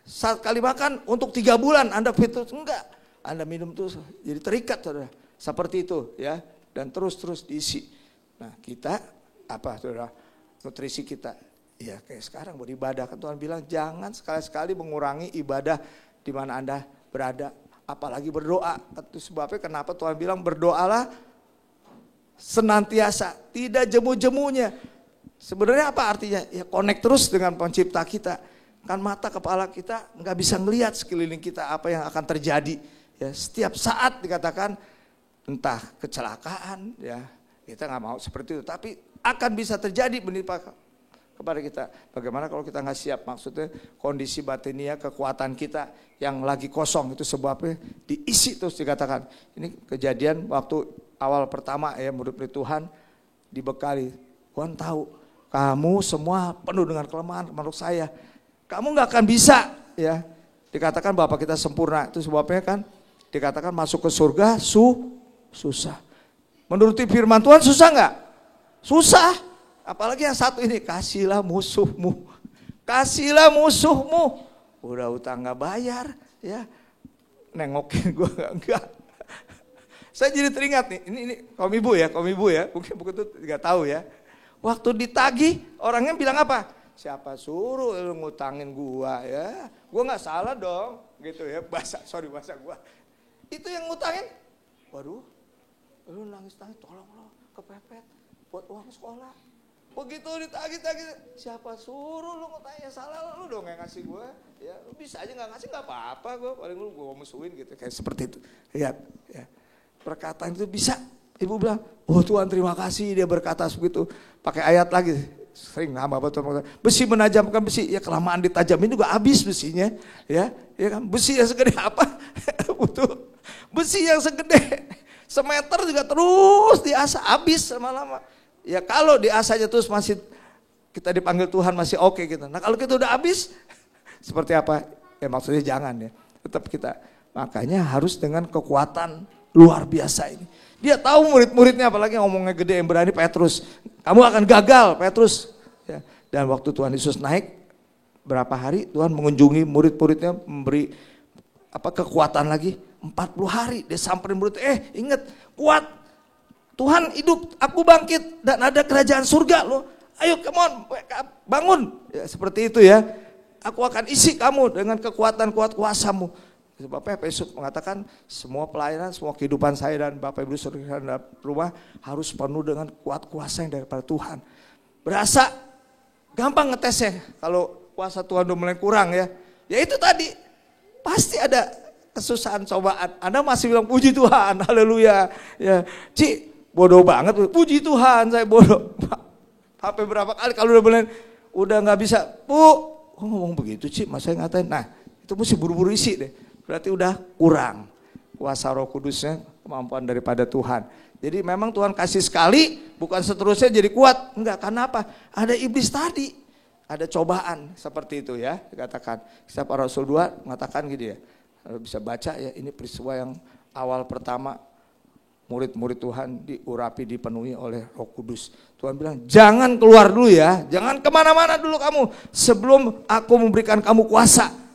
saat kali makan untuk 3 bulan Anda fit terus. Enggak, Anda minum terus jadi terikat saudara. Seperti itu ya, dan terus diisi. Nah kita apa saudara, nutrisi kita ya kayak sekarang beribadah kan Tuhan bilang jangan sekali-sekali mengurangi ibadah di mana Anda berada, apalagi berdoa. Itu sebabnya kenapa Tuhan bilang berdoalah senantiasa, tidak jemu-jemunya. Sebenarnya apa artinya? Ya connect terus dengan pencipta kita. Kan mata kepala kita nggak bisa ngelihat sekeliling kita apa yang akan terjadi. Ya setiap saat dikatakan entah kecelakaan ya, kita nggak mau seperti itu. Tapi akan bisa terjadi menimpa kepada kita. Bagaimana kalau kita nggak siap? Maksudnya kondisi batinia, kekuatan kita yang lagi kosong itu sebabnya diisi terus dikatakan. Ini kejadian waktu awal pertama ya murid-murid Tuhan dibekali. Tuhan tahu kamu semua penuh dengan kelemahan menurut saya. Kamu nggak akan bisa ya. Dikatakan Bapa kita sempurna. Itu sebabnya kan dikatakan masuk ke surga susah. Menuruti firman Tuhan susah nggak? Susah. Apalagi yang satu ini, kasihlah musuhmu. Kasihlah musuhmu. Udah utang nggak bayar ya. Nengokin gue enggak. Saya jadi teringat nih, ini kaum ibu ya, mungkin itu nggak tahu ya. Waktu ditagih orangnya bilang apa? Siapa suruh lu ngutangin gua ya? Gua nggak salah dong, gitu ya. Bahasa gua. Itu yang ngutangin, waduh, lu nangis tolong lo, kepepet buat uang sekolah. Begitu ditagih, siapa suruh lu ngutangin, salah lu dong yang ngasih gua. Ya, lu bisa aja nggak ngasih nggak apa-apa, paling lu gua musuhin gitu, kayak seperti itu. Lihat, ya. Perkataan itu bisa. Ibu bilang, oh Tuhan terima kasih dia berkata begitu. Pakai ayat lagi, sering nama betul. Besi menajamkan besi, ya kelamaan ditajamin juga habis besinya. Ya kan besi yang segede apa? Butuh besi yang segede semeter juga terus diasah habis lama-lama. Ya kalau diasahnya terus masih kita dipanggil Tuhan masih oke gitu. Nah kalau kita udah habis, seperti apa? Ya maksudnya jangan ya. Tetap kita, makanya harus dengan kekuatan luar biasa ini. Dia tahu murid-muridnya, apalagi ngomongnya gede yang berani Petrus. Kamu akan gagal Petrus. Ya. Dan waktu Tuhan Yesus naik, berapa hari Tuhan mengunjungi murid-muridnya, memberi kekuatan lagi. 40 hari dia samperin murid, ingat kuat. Tuhan hidup, aku bangkit dan ada kerajaan surga loh. Ayo come on, bangun. Ya, seperti itu ya. Aku akan isi kamu dengan kekuatan kuat kuasamu. Sebabnya Yesus mengatakan semua pelayanan, semua kehidupan saya dan Bapak Ibu Saudara dalam rumah harus penuh dengan kuat kuasa yang daripada Tuhan. Berasa gampang ngetesnya kalau kuasa Tuhan udah mulai kurang ya. Ya itu tadi, pasti ada kesusahan, cobaan. Anda masih bilang puji Tuhan, haleluya. Ya, bodoh banget, puji Tuhan saya bodoh. Sampai berapa kali kalau udah nggak bisa, ngomong begitu masa ngatain. Nah itu mesti buru-buru isi deh. Berarti udah kurang kuasa Roh Kudusnya, kemampuan daripada Tuhan. Jadi memang Tuhan kasih sekali, bukan seterusnya jadi kuat. Enggak, karena apa? Ada iblis tadi, ada cobaan seperti itu ya. Dikatakan, Kisah Para Rasul 2 mengatakan gitu ya. Kalau bisa baca ya, ini peristiwa yang awal pertama murid-murid Tuhan diurapi, dipenuhi oleh Roh Kudus. Tuhan bilang, jangan keluar dulu ya, jangan kemana-mana dulu kamu sebelum aku memberikan kamu kuasa.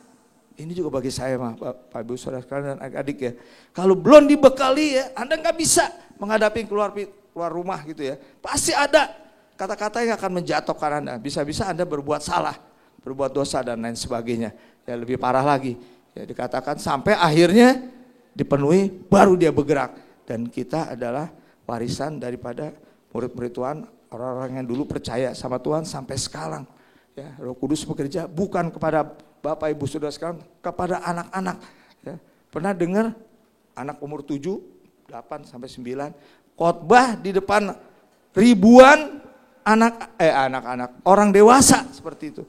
Ini juga bagi saya Bapak Ibu Saudara sekalian dan adik-adik ya. Kalau belum dibekali ya, Anda nggak bisa menghadapi keluar rumah gitu ya. Pasti ada kata-kata yang akan menjatuhkan Anda. Bisa-bisa Anda berbuat salah, berbuat dosa dan lain sebagainya. Ya lebih parah lagi. Ya dikatakan sampai akhirnya dipenuhi, baru dia bergerak. Dan kita adalah warisan daripada murid-murid Tuhan, orang-orang yang dulu percaya sama Tuhan sampai sekarang. Ya, Roh Kudus bekerja bukan kepada Bapak Ibu Saudara sekarang, kepada anak-anak. Ya. Pernah dengar anak umur 7, 8 sampai 9 khotbah di depan ribuan anak-anak, orang dewasa seperti itu.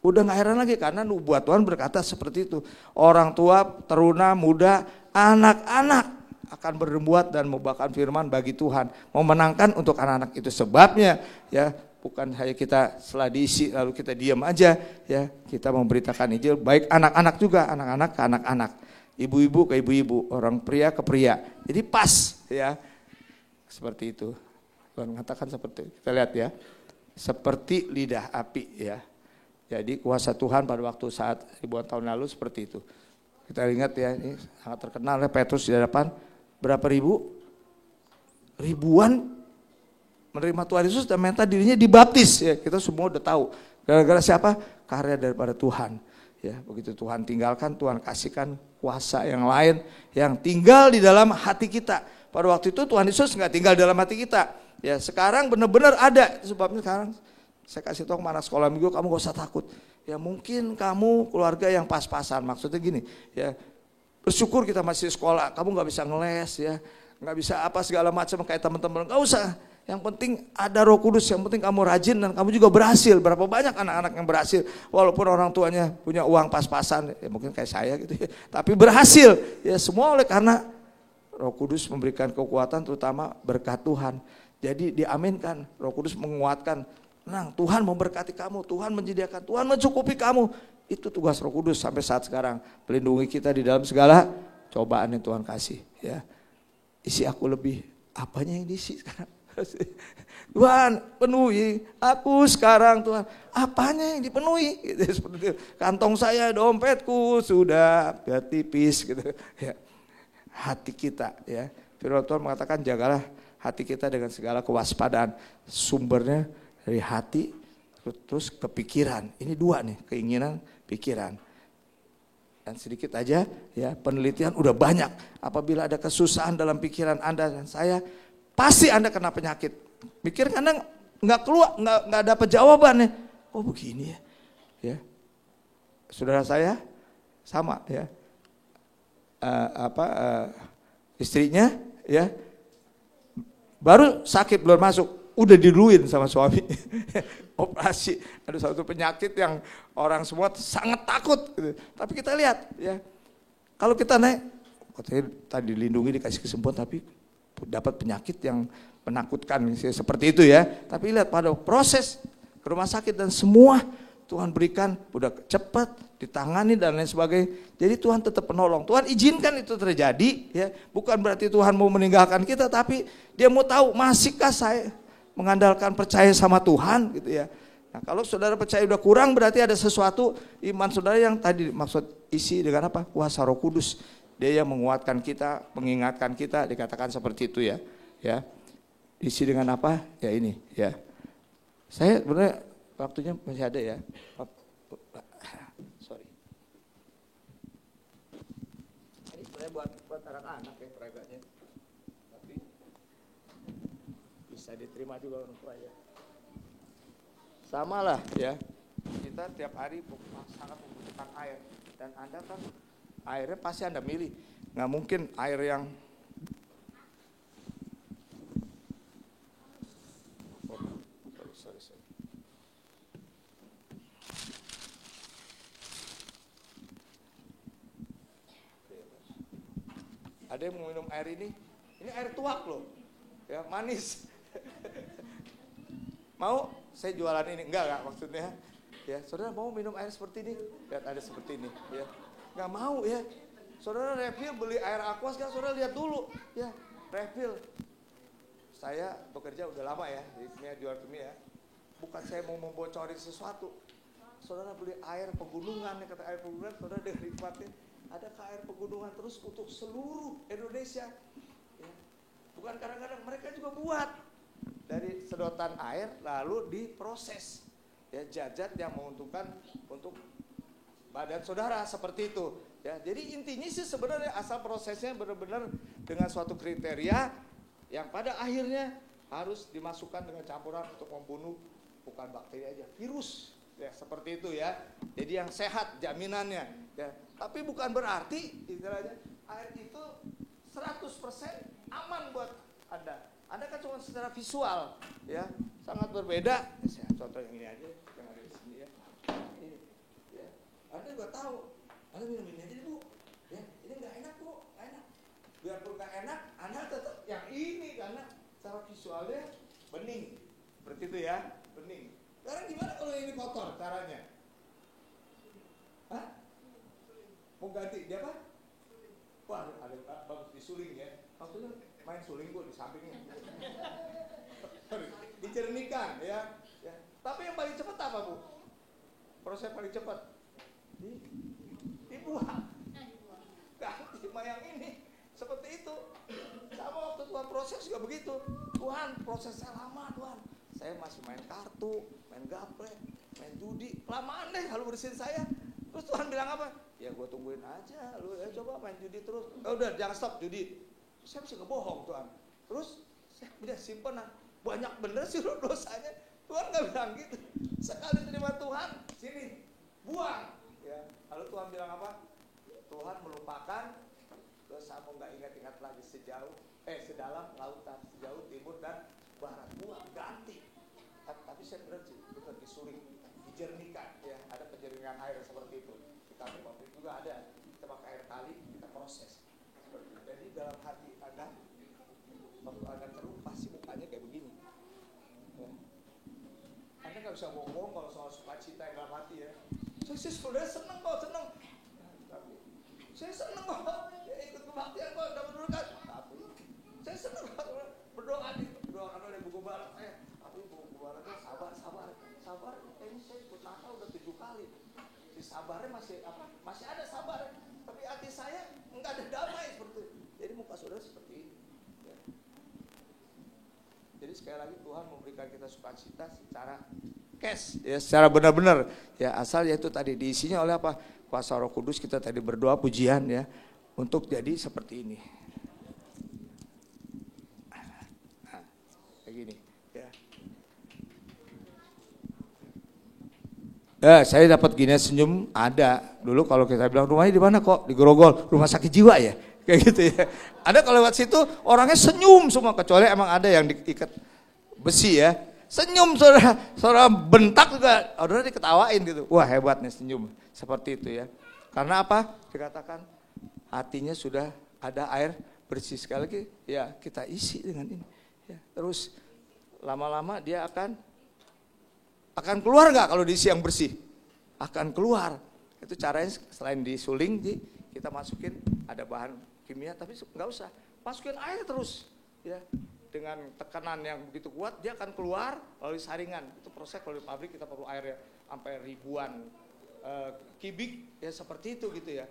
Udah gak heran lagi karena nubuat Tuhan berkata seperti itu. Orang tua, teruna, muda, anak-anak akan berbuat dan membawakan firman bagi Tuhan, memenangkan untuk anak-anak itu. Sebabnya ya bukan hanya kita setelah diisi lalu kita diam aja ya, kita memberitakan Injil baik anak-anak juga, anak-anak ke anak-anak, ibu-ibu ke ibu-ibu, orang pria ke pria. Jadi pas ya. Seperti itu. Tuhan mengatakan seperti itu. Kita lihat ya. Seperti lidah api ya. Jadi kuasa Tuhan pada waktu saat ribuan tahun lalu seperti itu. Kita ingat ya, ini sangat terkenal ya, Petrus di hadapan berapa ribu? Ribuan menerima Tuhan Yesus dan minta dirinya dibaptis. Ya, kita semua udah tahu. Gara-gara siapa? Karya daripada Tuhan. Ya, begitu Tuhan tinggalkan, Tuhan kasihkan kuasa yang lain yang tinggal di dalam hati kita. Pada waktu itu Tuhan Yesus nggak tinggal di dalam hati kita. Ya, sekarang benar-benar ada. Sebabnya sekarang saya kasih tahu ke anak sekolah minggu, kamu gak usah takut. Ya mungkin kamu keluarga yang pas-pasan, maksudnya gini, ya bersyukur kita masih sekolah, kamu gak bisa ngeles ya, gak bisa apa segala macam kayak teman-teman, gak usah. Yang penting ada Roh Kudus, yang penting kamu rajin dan kamu juga berhasil. Berapa banyak anak-anak yang berhasil, walaupun orang tuanya punya uang pas-pasan, ya mungkin kayak saya gitu ya, tapi berhasil. Ya semua oleh karena Roh Kudus memberikan kekuatan, terutama berkat Tuhan. Jadi diaminkan, Roh Kudus menguatkan. Tenang, Tuhan memberkati kamu, Tuhan menyediakan, Tuhan mencukupi kamu. Itu tugas Roh Kudus sampai saat sekarang. Melindungi kita di dalam segala cobaan yang Tuhan kasih. Ya, isi aku lebih, apanya yang diisi sekarang? Tuhan penuhi aku sekarang Tuhan. Apanya yang dipenuhi? Gitu, seperti itu. Kantong saya, dompetku sudah tipis gitu. Ya. Hati kita ya. Firman Tuhan mengatakan jagalah hati kita dengan segala kewaspadaan. Sumbernya dari hati terus ke pikiran. Ini dua nih, keinginan, pikiran. Dan sedikit aja ya, penelitian udah banyak. Apabila ada kesusahan dalam pikiran Anda dan saya, pasti Anda kena penyakit. Pikiran Anda nggak keluar, nggak dapat jawabannya. Oh begini ya. Ya. Saudara saya sama ya. Istrinya ya baru sakit belum masuk, udah diduluin sama suami operasi. Ada satu penyakit yang orang semua sangat takut gitu. Tapi kita lihat ya, kalau kita naik katanya tadi dilindungi dikasih kesembuhan, tapi dapat penyakit yang menakutkan seperti itu ya. Tapi lihat pada proses ke rumah sakit dan semua Tuhan berikan udah cepat ditangani dan lain sebagainya. Jadi Tuhan tetap penolong. Tuhan izinkan itu terjadi ya. Bukan berarti Tuhan mau meninggalkan kita, tapi Dia mau tahu masihkah saya mengandalkan percaya sama Tuhan gitu ya. Nah, kalau saudara percaya udah kurang, berarti ada sesuatu iman saudara yang tadi maksud isi dengan apa? Kuasa Roh Kudus. Dia yang menguatkan kita, mengingatkan kita, dikatakan seperti itu ya. Ya. Isi dengan apa? Ya ini ya. Saya sebenarnya waktunya masih ada ya. Sorry. Ini sebenarnya buat anak-anak ya peraganya. Tapi bisa diterima juga orang tua ya. Sama lah ya. Kita tiap hari sangat membutuhkan air. Dan Anda kan airnya pasti Anda milih. Nggak mungkin air yang sorry. Ada yang mau minum air ini air tuak loh, ya manis. Mau saya jualan ini? Enggak maksudnya. Ya, saudara mau minum air seperti ini? Lihat ada seperti ini, ya. Enggak mau ya. Saudara refill beli air aqua sekarang saudara lihat dulu, ya refill. Saya bekerja udah lama ya di kimia, jual kimia. Bukan saya mau membocorin sesuatu. Saudara beli air pegunungan, kata air pegunungan, saudara dengar nikmatnya. Adakah air pegunungan terus untuk seluruh Indonesia? Ya. Bukan kadang-kadang mereka juga buat dari sedotan air lalu diproses. Ya, zat-zat yang menguntungkan untuk badan saudara seperti itu. Ya, jadi intinya sih sebenarnya asal prosesnya benar-benar dengan suatu kriteria yang pada akhirnya harus dimasukkan dengan campuran untuk membunuh bukan bakteri aja, virus. Ya, seperti itu ya. Jadi yang sehat jaminannya. Ya. Tapi bukan berarti istilahnya air itu 100% aman buat Anda. Anda kan cuma secara visual ya, sangat berbeda. Saya contoh yang ini aja yang ada di sini ya. Ini ya. Anda juga tahu. Anda minum ini aja Bu. Ya, ini enggak enak Bu, enggak enak. Biarpun enggak enak, Anda tetap yang ini karena secara visualnya bening. Seperti itu ya, bening. Sekarang gimana kalau ini kotor caranya? Hah? Mau ganti dia apa? Wah, ada bagus disuling ya. Maksudnya main suling Bu di sampingnya. Dicernihkan ya. Tapi yang paling cepat apa Bu? proses paling cepat? Dibuang. Ganti sama yang ini. Seperti itu. Sama waktu Tuhan proses juga begitu. Tuhan prosesnya lama Tuhan. Saya masih main kartu, main gaple, main judi. Kelamaan deh kalau bersihin saya. Terus Tuhan bilang apa? Ya gue tungguin aja. Lu coba main judi terus. Udah jangan stop judi. Saya mesti ngebohong Tuhan. Terus saya udah simpenan. Banyak bener sih lu dosanya. Tuhan gak bilang gitu. Sekali terima Tuhan, sini, buang. Ya, lalu Tuhan bilang apa? Tuhan melupakan dosamu, gak ingat-ingat lagi sedalam lautan, sejauh timur dan barat. Buang, ganti. Tapi saya berarti bukan disuling, dijernihkan. Ya, ada penjernihan air seperti itu. Kita waktu itu juga ada. Kita pakai air kali, kita proses. Jadi dalam hati Anda, waktu Anda keruh, pasti mukanya kayak begini. Ya. Anda nggak bisa bohong kalau soal sukacita yang dalam hati ya. Saya sudah senang kok, senang. Tapi saya senang kok, ya ikut kebaktian kok, dapat berkat. Tapi saya senang kok berdoa ada buku barat saya. Tapi buku baratnya sabar. Ini saya ikut Natal udah 7 kali. Si sabarnya masih ada sabar. Tapi hati saya nggak ada damai seperti itu. Jadi muka saudara seperti ini. Ya. Jadi sekali lagi Tuhan memberikan kita sukacita secara cash, ya, secara benar-benar. Ya, asal yaitu tadi diisinya oleh apa? Kuasa Roh Kudus. Kita tadi berdoa pujian ya untuk jadi seperti ini. Nah, kayak gini. Ya. Ya, saya dapat gini senyum ada. Dulu kalau kita bilang rumahnya di mana kok? Di Grogol, rumah sakit jiwa ya. Kayak gitu ya. Ada kalau lewat situ orangnya senyum semua, kecuali emang ada yang diikat besi ya. Senyum saudara bentak juga, saudara diketawain gitu. Wah hebat nih senyum, seperti itu ya. Karena apa? Dikatakan hatinya sudah ada air bersih. Sekali lagi ya kita isi dengan ini. Ya, terus lama-lama dia akan keluar nggak kalau diisi yang bersih? Akan keluar. Itu caranya selain disuling, kita masukin ada bahan kimia, tapi nggak usah. Masukin air terus ya. Dengan tekanan yang begitu kuat dia akan keluar melalui saringan. Itu proses kalau di pabrik kita perlu air ya sampai ribuan kubik ya seperti itu gitu ya.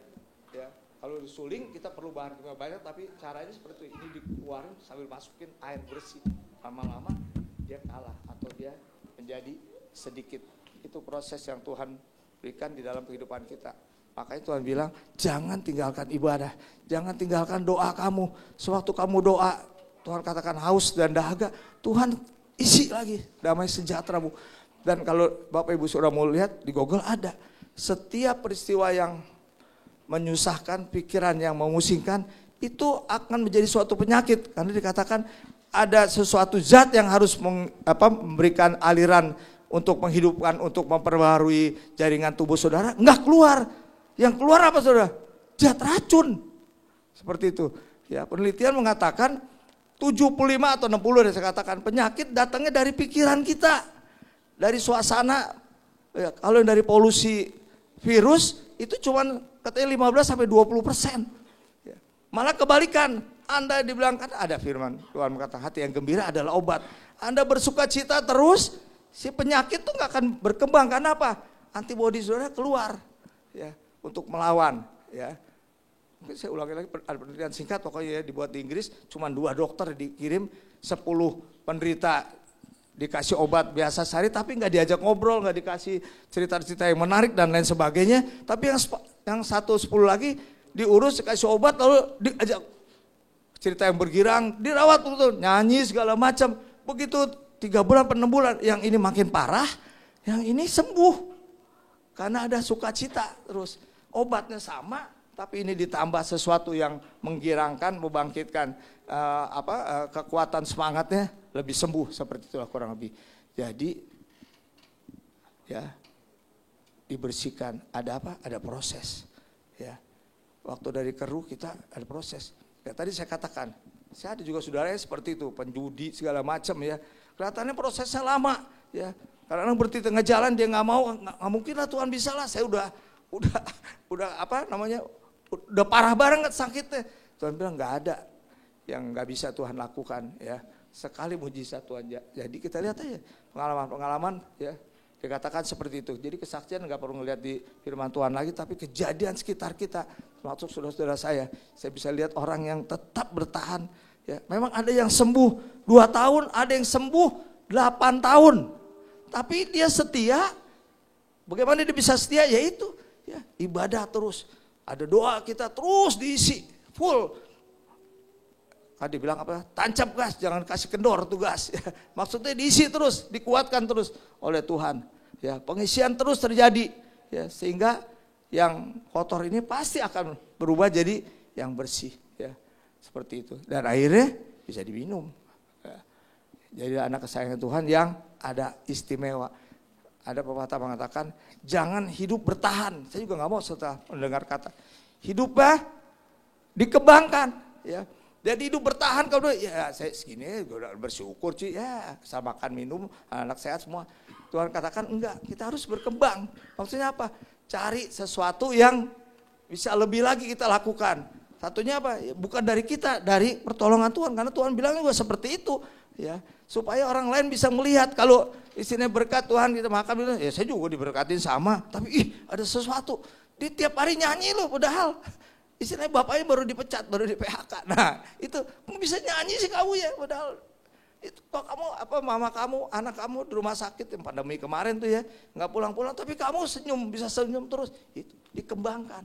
Ya, kalau disuling kita perlu bahan kimia banyak, tapi caranya seperti ini dikeluarin sambil masukin air bersih. Lama-lama dia kalah atau dia menjadi sedikit. Itu proses yang Tuhan berikan di dalam kehidupan kita. Makanya Tuhan bilang jangan tinggalkan ibadah, jangan tinggalkan doa kamu. Sewaktu kamu doa Tuhan katakan haus dan dahaga, Tuhan isi lagi damai sejahtera-Mu. Dan kalau Bapak Ibu Saudara mau lihat di Google ada. Setiap peristiwa yang menyusahkan, pikiran yang memusingkan, itu akan menjadi suatu penyakit. Karena dikatakan ada sesuatu zat yang harus memberikan aliran untuk menghidupkan, untuk memperbaharui jaringan tubuh saudara. Enggak keluar. Yang keluar apa saudara? Zat racun. Seperti itu. Ya, penelitian mengatakan 75 atau 60 saya katakan penyakit datangnya dari pikiran kita, dari suasana. Ya, kalau yang dari polusi virus itu cuma katanya 15 sampai 20%. Ya. Malah kebalikan, Anda dibilang kan ada firman Tuhan berkata hati yang gembira adalah obat. Anda bersuka cita terus, si penyakit tuh nggak akan berkembang. Karena apa? Antibodi saudara keluar, ya, untuk melawan. Ya. Mungkin saya ulangi lagi, ada penelitian singkat pokoknya ya, dibuat di Inggris, cuma 2 dokter dikirim, 10 penderita dikasih obat biasa sehari, tapi nggak diajak ngobrol, nggak dikasih cerita-cerita yang menarik dan lain sebagainya. Tapi yang 10 lagi diurus, dikasih obat, lalu diajak cerita yang bergirang, dirawat betul, nyanyi segala macam. Begitu 3 bulan, 6 bulan, yang ini makin parah, yang ini sembuh karena ada sukacita terus. Obatnya sama. Tapi ini ditambah sesuatu yang menggirangkan, membangkitkan kekuatan semangatnya, lebih sembuh, seperti itulah kurang lebih. Jadi ya dibersihkan, ada apa? Ada proses. Ya, waktu dari keruh kita ada proses. Ya, tadi saya katakan, saya ada juga saudaranya seperti itu, penjudi segala macam ya. Kelihatannya prosesnya lama ya. Kadang-kadang berhenti tengah jalan dia nggak mau, nggak mungkin lah Tuhan bisa lah. Saya udah udah parah banget sakitnya. Tuhan bilang nggak ada yang nggak bisa Tuhan lakukan ya. Sekali mujizat Tuhan. Jadi kita lihat aja pengalaman-pengalaman ya Dikatakan seperti itu. Jadi kesaksian nggak perlu ngelihat di firman Tuhan lagi, tapi kejadian sekitar kita, termasuk saudara-saudara saya bisa lihat orang yang tetap bertahan. Ya, memang ada yang sembuh 2 tahun, ada yang sembuh 8 tahun. Tapi dia setia. Bagaimana dia bisa setia? Yaitu ya, ibadah terus. Ada doa kita terus diisi full. Tadi bilang apa? Tancap gas, jangan kasih kendor tugas. Ya, maksudnya diisi terus, dikuatkan terus oleh Tuhan. Ya, pengisian terus terjadi. Ya, sehingga yang kotor ini pasti akan berubah jadi yang bersih. Ya, seperti itu. Dan akhirnya bisa diminum. Ya, jadi anak kesayangan Tuhan yang ada istimewa. Ada pepatah mengatakan, jangan hidup bertahan. Saya juga nggak mau setelah mendengar kata hidupnya dikembangkan. Ya. Jadi hidup bertahan kalau ya saya segini gue udah bersyukur sih ya, saya makan minum anak sehat semua. Tuhan katakan enggak, kita harus berkembang. Maksudnya apa? Cari sesuatu yang bisa lebih lagi kita lakukan. Satunya apa? Ya, bukan dari kita, dari pertolongan Tuhan. Karena Tuhan bilang juga seperti itu, ya, supaya orang lain bisa melihat kalau istilahnya berkat Tuhan kita makan, ya saya juga diberkatin sama. Tapi ada sesuatu. Dia tiap hari nyanyi loh, padahal istilahnya bapaknya baru dipecat, baru di PHK. Nah itu bisa nyanyi sih kamu ya, padahal itu kok kamu mama kamu, anak kamu di rumah sakit yang pandemi kemarin tuh ya, nggak pulang-pulang, tapi kamu senyum, bisa senyum terus, itu dikembangkan.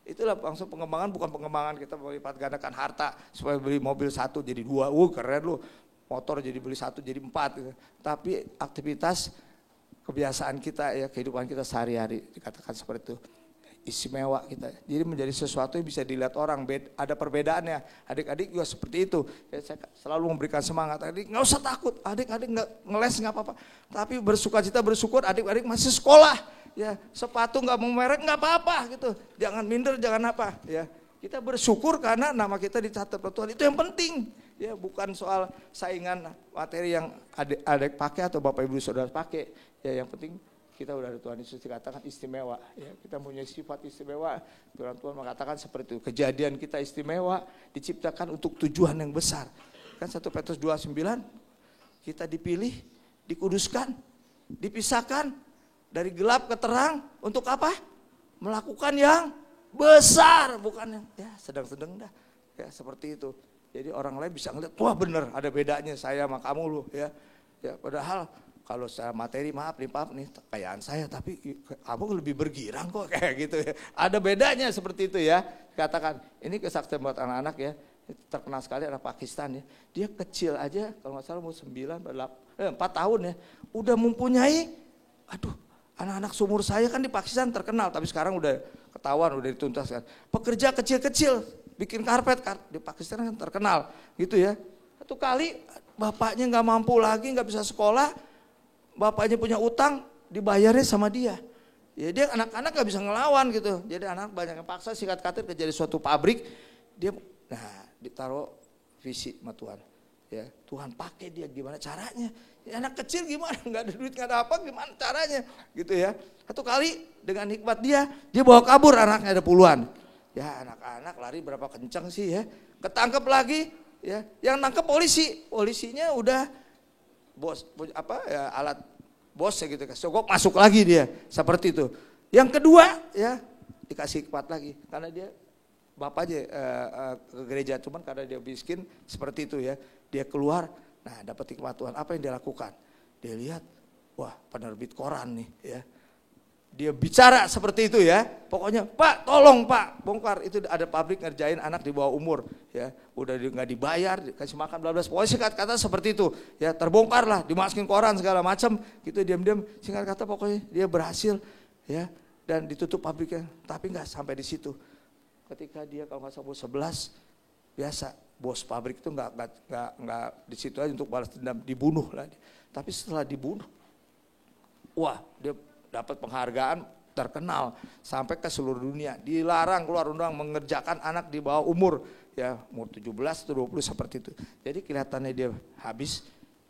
Itulah maksud pengembangan, bukan pengembangan kita melipat gandakan harta supaya beli mobil 1 jadi 2, keren lu, motor jadi beli 1 jadi 4 gitu. Tapi aktivitas kebiasaan kita ya, kehidupan kita sehari-hari dikatakan seperti itu. Istimewa kita, jadi menjadi sesuatu yang bisa dilihat orang. Ada perbedaannya. Adik-adik juga seperti itu. Ya, saya selalu memberikan semangat. Adik nggak usah takut, adik-adik nggak ngeles nggak apa-apa. Tapi bersukacita bersyukur, adik-adik masih sekolah. Ya, sepatu nggak mau merek nggak apa-apa gitu. Jangan minder, jangan apa. Ya, kita bersyukur karena nama kita dicatat Tuhan. Itu yang penting. Ya, bukan soal saingan materi yang adik pakai atau bapak ibu saudara pakai. Ya, yang penting kita udah ada Tuhan Yesus dikatakan istimewa, ya, kita punya sifat istimewa. Tuhan mengatakan seperti itu, kejadian kita istimewa, diciptakan untuk tujuan yang besar. Kan 1 Petrus 2:9, kita dipilih, dikuduskan, dipisahkan dari gelap ke terang untuk apa? Melakukan yang besar, bukan yang ya sedang-sedang dah. Ya seperti itu. Jadi orang lain bisa ngeliat, wah bener ada bedanya saya sama kamu loh ya. Ya padahal kalau saya materi maaf nih kekayaan saya, tapi kamu lebih bergirang kok kayak gitu ya. Ada bedanya seperti itu ya. Katakan ini kesaksian buat anak-anak ya. Terkenal sekali anak Pakistan ya. Dia kecil aja kalau nggak salah mau 4 tahun ya. Udah mempunyai, anak-anak seumur saya kan di Pakistan terkenal, tapi sekarang udah ketahuan, udah dituntaskan. Pekerja kecil-kecil bikin karpet di Pakistan kan terkenal gitu ya. Satu kali bapaknya nggak mampu lagi, nggak bisa sekolah. Bapaknya punya utang, dibayarnya sama dia. Ya dia anak-anak gak bisa ngelawan gitu. Jadi anak banyak yang paksa, sikat kata kerja di suatu pabrik. Dia, ditaruh visi sama Tuhan. Ya Tuhan pakai dia gimana caranya. Ya, anak kecil gimana, gak ada duit, gak ada apa, gimana caranya. Gitu ya. Satu kali dengan hikmat dia bawa kabur anaknya ada puluhan. Ya anak-anak lari berapa kencang sih ya. Ketangkep lagi, ya yang nangkep polisi. Polisinya udah alat bosnya gitu kan, sogok masuk lagi dia seperti itu. Yang kedua ya dikasih hikmat lagi karena dia bapaknya ke gereja, cuman karena dia miskin seperti itu ya, dia keluar, dapat hikmat Tuhan. Apa yang dia lakukan? Dia lihat, wah penerbit koran nih ya, dia bicara seperti itu ya, pokoknya Pak tolong Pak bongkar, itu ada pabrik ngerjain anak di bawah umur ya, udah nggak dibayar, kasih makan bla bla, pokoknya singkat kata seperti itu ya, terbongkar lah, dimasukin koran segala macam gitu, diam-diam, singkat kata pokoknya dia berhasil ya, dan ditutup pabriknya. Tapi nggak sampai di situ, ketika dia kalau nggak salah 11, biasa bos pabrik itu nggak di situ aja untuk balas dendam, dibunuh lah. Tapi setelah dibunuh, wah dia dapat penghargaan terkenal sampai ke seluruh dunia. Dilarang keluar undang mengerjakan anak di bawah umur ya, umur 17 atau 20 seperti itu. Jadi kelihatannya dia habis,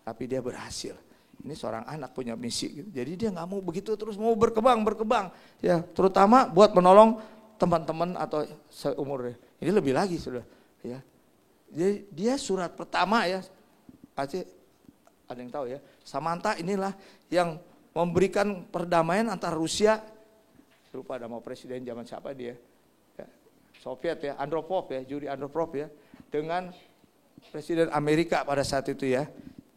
tapi dia berhasil. Ini seorang anak punya misi gitu. Jadi dia nggak mau begitu terus, mau berkembang ya, terutama buat menolong teman-teman atau seumurnya. Ini lebih lagi sudah ya. Jadi dia surat pertama ya, pasti ada yang tahu ya, Samantha inilah yang memberikan perdamaian antara Rusia, lupa nama presiden zaman siapa dia, ya, Soviet ya, Andropov ya, Yuri Andropov ya, dengan presiden Amerika pada saat itu ya.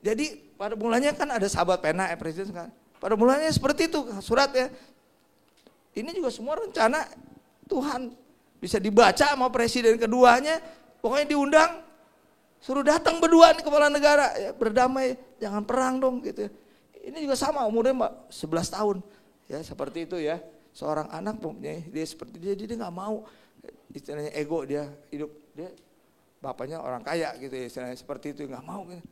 Jadi pada mulanya kan ada sahabat pena presiden kan. Pada mulanya seperti itu surat ya. Ini juga semua rencana Tuhan, bisa dibaca sama presiden keduanya, pokoknya diundang, suruh datang berdua nih kepala negara, ya, berdamai, jangan perang dong gitu. Ini juga sama umurnya 11 tahun, ya seperti itu ya. Seorang anak dia seperti dia nggak mau, istilahnya ego dia hidup, dia bapaknya orang kaya gitu ya, istilahnya seperti itu, nggak mau gitu.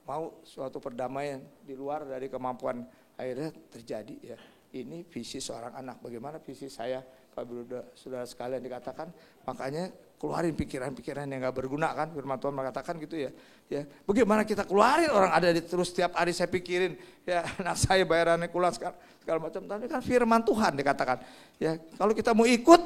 Mau suatu perdamaian di luar dari kemampuan, akhirnya terjadi ya. Ini visi seorang anak, bagaimana visi saya, Bapak Saudara sekalian dikatakan, makanya keluarin pikiran-pikiran yang gak berguna kan, firman Tuhan mengatakan gitu ya. Ya, bagaimana kita keluarin, orang ada terus setiap hari saya pikirin, ya anak saya bayarannya kurang segala macam, tapi kan firman Tuhan dikatakan. Ya, kalau kita mau ikut,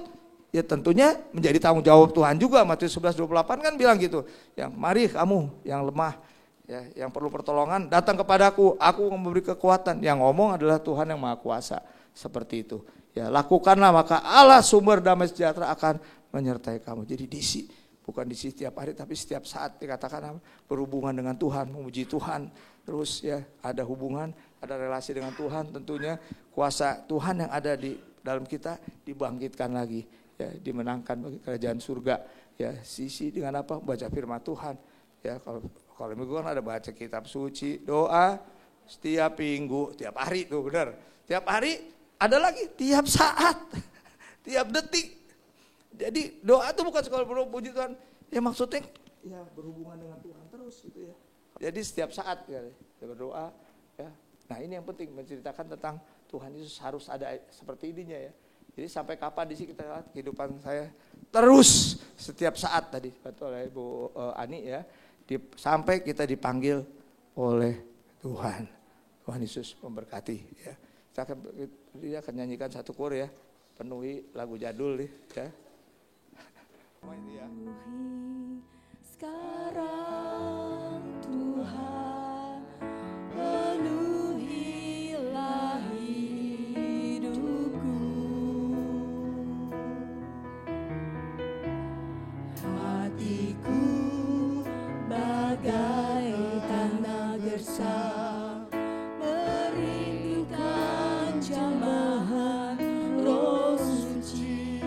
ya tentunya menjadi tanggung jawab Tuhan juga. Matius 11:28 kan bilang gitu, yang mari kamu yang lemah, ya, yang perlu pertolongan, datang kepadaku, aku memberi kekuatan. Yang ngomong adalah Tuhan yang Maha Kuasa, seperti itu. Ya, lakukanlah maka Allah sumber damai sejahtera akan menyertai kamu. Jadi disi, bukan disi setiap hari tapi setiap saat dikatakan berhubungan dengan Tuhan, memuji Tuhan. Terus ya ada hubungan, ada relasi dengan Tuhan, tentunya kuasa Tuhan yang ada di dalam kita dibangkitkan lagi, ya, dimenangkan bagi kerajaan surga. Ya, sisi dengan apa? Baca firman Tuhan. Ya, kalau minggu kan ada baca kitab suci, doa setiap minggu, tiap hari tuh benar. Tiap hari ada lagi, tiap saat, tiap detik. Jadi doa itu bukan sekali puji Tuhan, ya maksudnya ya berhubungan dengan Tuhan terus gitu ya. Jadi setiap saat ya berdoa ya. Nah ini yang penting, menceritakan tentang Tuhan Yesus harus ada seperti ininya ya. Jadi sampai kapan di sini kita lihat kehidupan saya terus setiap saat tadi betul oleh Ibu Ani ya. Sampai kita dipanggil oleh Tuhan. Tuhan Yesus memberkati ya. Dia akan nyanyikan satu kur ya, penuhi lagu jadul nih ya. Sekarang Tuhan penuhilah hidupku, hatiku bagai tanah gersang merindukan jamahan Roh Suci.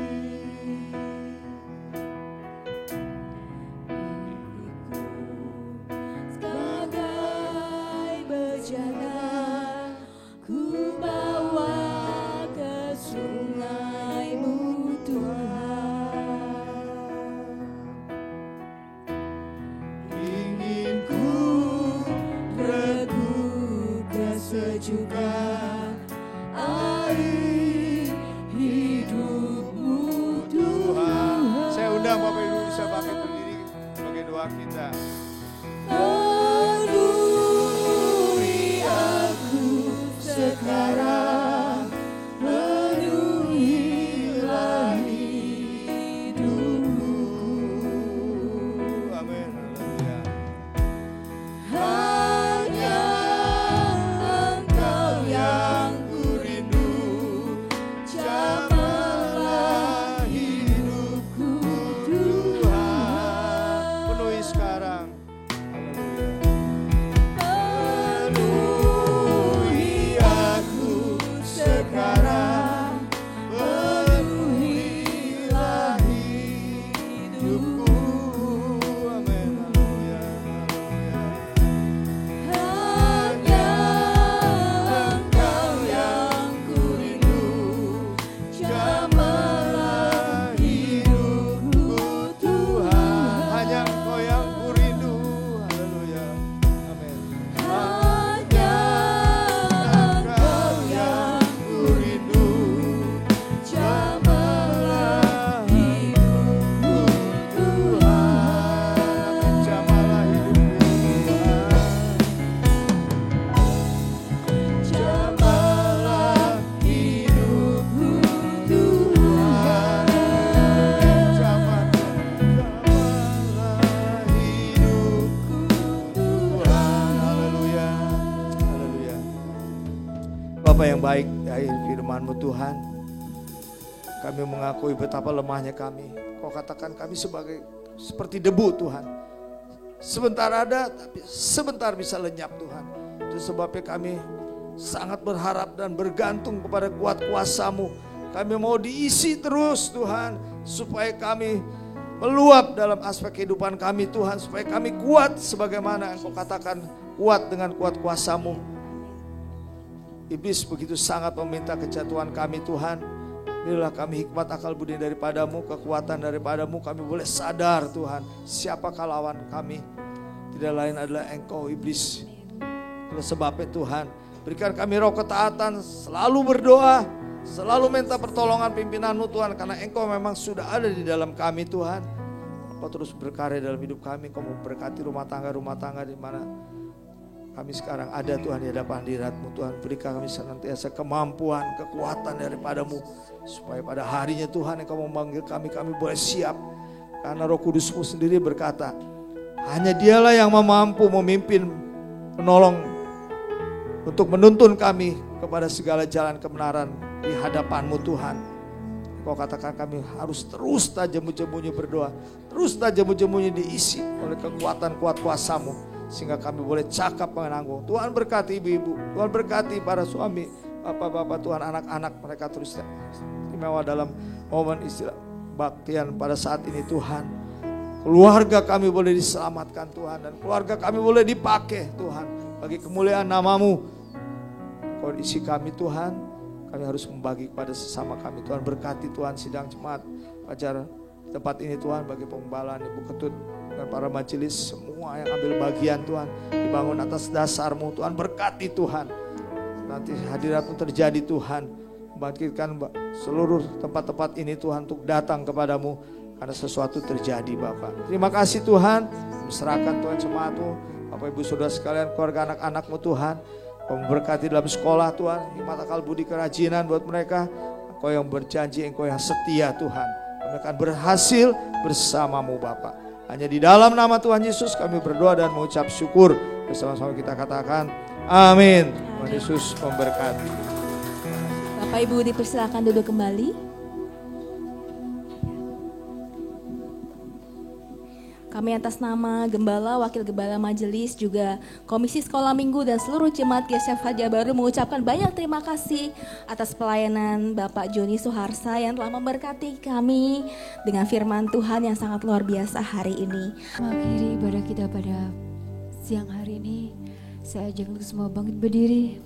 firman-Mu Tuhan. Kami mengakui betapa lemahnya kami. Kau katakan kami seperti debu Tuhan. Sebentar ada tapi sebentar bisa lenyap Tuhan. Itu sebabnya kami sangat berharap dan bergantung kepada kuat kuasa-Mu. Kami mau diisi terus Tuhan, supaya kami meluap dalam aspek kehidupan kami Tuhan. Supaya kami kuat sebagaimana Engkau katakan kuat dengan kuat kuasa-Mu. Iblis begitu sangat meminta kejatuhan kami Tuhan. Berilah kami hikmat akal budi daripada-Mu, kekuatan daripada-Mu. Kami boleh sadar Tuhan, siapakah lawan kami. Tidak lain adalah Engkau iblis. Oleh sebabnya Tuhan, berikan kami roh ketaatan, selalu berdoa, selalu minta pertolongan pimpinan-Mu Tuhan. Karena Engkau memang sudah ada di dalam kami Tuhan. Engkau terus berkarya dalam hidup kami. Engkau memberkati rumah tangga di mana kami sekarang ada Tuhan di hadapan hadirat-Mu Tuhan. Berikan kami senantiasa kemampuan, kekuatan daripada-Mu. Supaya pada harinya Tuhan Engkau memanggil kami boleh siap. Karena Roh Kudus-Mu sendiri berkata, hanya Dialah yang mampu memimpin, menolong, untuk menuntun kami kepada segala jalan kebenaran di hadapan-Mu Tuhan. Kau katakan kami harus terus tajam-jembunya berdoa. Terus tajam-jembunya diisi oleh kekuatan kuat kuasa-Mu. Sehingga kami boleh cakap menanggung. Tuhan berkati ibu-ibu, Tuhan berkati para suami, bapak-bapak Tuhan, anak-anak mereka terus istimewa dalam momen istilah baktian pada saat ini Tuhan. Keluarga kami boleh diselamatkan Tuhan, dan keluarga kami boleh dipakai Tuhan bagi kemuliaan nama-Mu. Kondisi kami Tuhan, kami harus membagi kepada sesama kami. Tuhan berkati Tuhan sidang jemaat acara tempat ini Tuhan, bagi penggembalaan Ibu Ketut dan para majelis semua yang ambil bagian Tuhan, dibangun atas dasar-Mu Tuhan. Berkati Tuhan, nanti hadirat-Mu terjadi Tuhan, membangkitkan seluruh tempat-tempat ini Tuhan untuk datang kepadamu karena sesuatu terjadi Bapak. Terima kasih Tuhan, serahkan Tuhan jemaat-Mu, Bapak Ibu Saudara sekalian, keluarga anak-anak-Mu Tuhan. Kau memberkati dalam sekolah Tuhan, hikmat akal budi kerajinan buat mereka. Engkau yang berjanji, Engkau yang setia Tuhan. Kami akan berhasil bersama-Mu Bapak. Hanya di dalam nama Tuhan Yesus kami berdoa dan mengucap syukur. Bersama-sama kita katakan amin. Tuhan Yesus memberkati. Bapak Ibu dipersilakan duduk kembali. Kami atas nama Gembala, Wakil Gembala Majelis, juga Komisi Sekolah Minggu dan seluruh jemaat GSF Fajar Baru mengucapkan banyak terima kasih atas pelayanan Bapak Joni Suharsa yang telah memberkati kami dengan firman Tuhan yang sangat luar biasa hari ini. Mengakhiri ibadah kita pada siang hari ini, saya ajak untuk semua bangkit berdiri.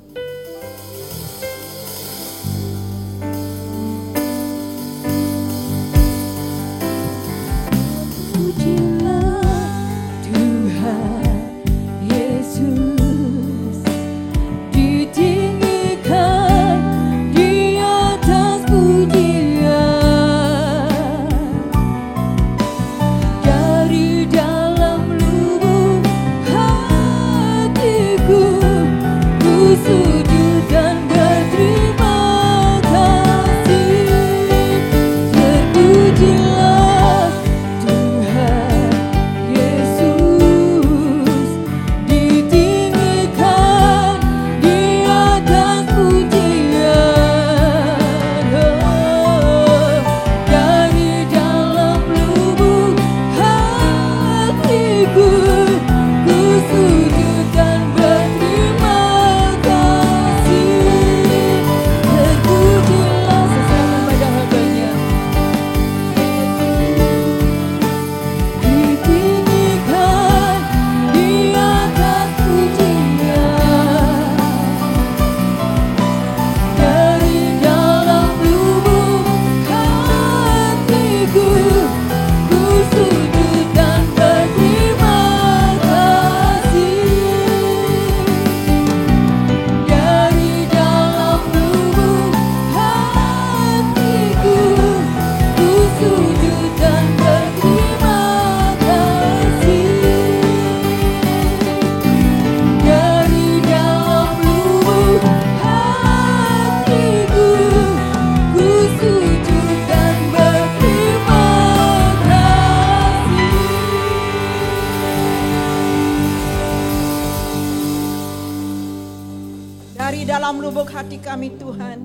Dari dalam lubuk hati kami Tuhan,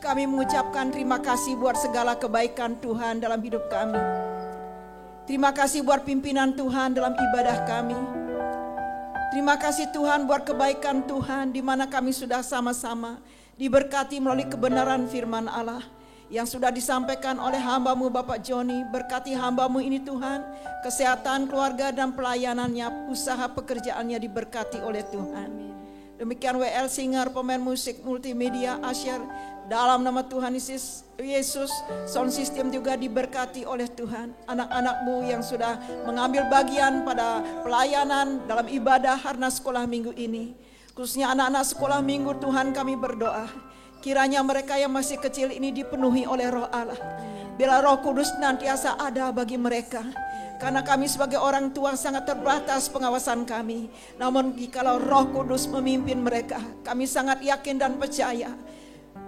Kami mengucapkan terima kasih buat segala kebaikan Tuhan dalam hidup kami. Terima kasih buat pimpinan Tuhan dalam ibadah kami. Terima kasih Tuhan buat kebaikan Tuhan di mana kami sudah sama-sama diberkati melalui kebenaran firman Allah yang sudah disampaikan oleh hamba-Mu Bapak Joni. Berkati hamba-Mu ini Tuhan, kesehatan, keluarga dan pelayanannya, usaha pekerjaannya diberkati oleh Tuhan. Demikian WL Singer, pemain musik multimedia Asher, dalam nama Tuhan Yesus, sound system juga diberkati oleh Tuhan. Anak-anak-Mu yang sudah mengambil bagian pada pelayanan dalam ibadah Harna Sekolah Minggu ini, khususnya anak-anak sekolah minggu, Tuhan kami berdoa, kiranya mereka yang masih kecil ini dipenuhi oleh Roh Allah. Bila Roh Kudus nantiasa ada bagi mereka. Karena kami sebagai orang tua sangat terbatas pengawasan kami. Namun jikalau Roh Kudus memimpin mereka, kami sangat yakin dan percaya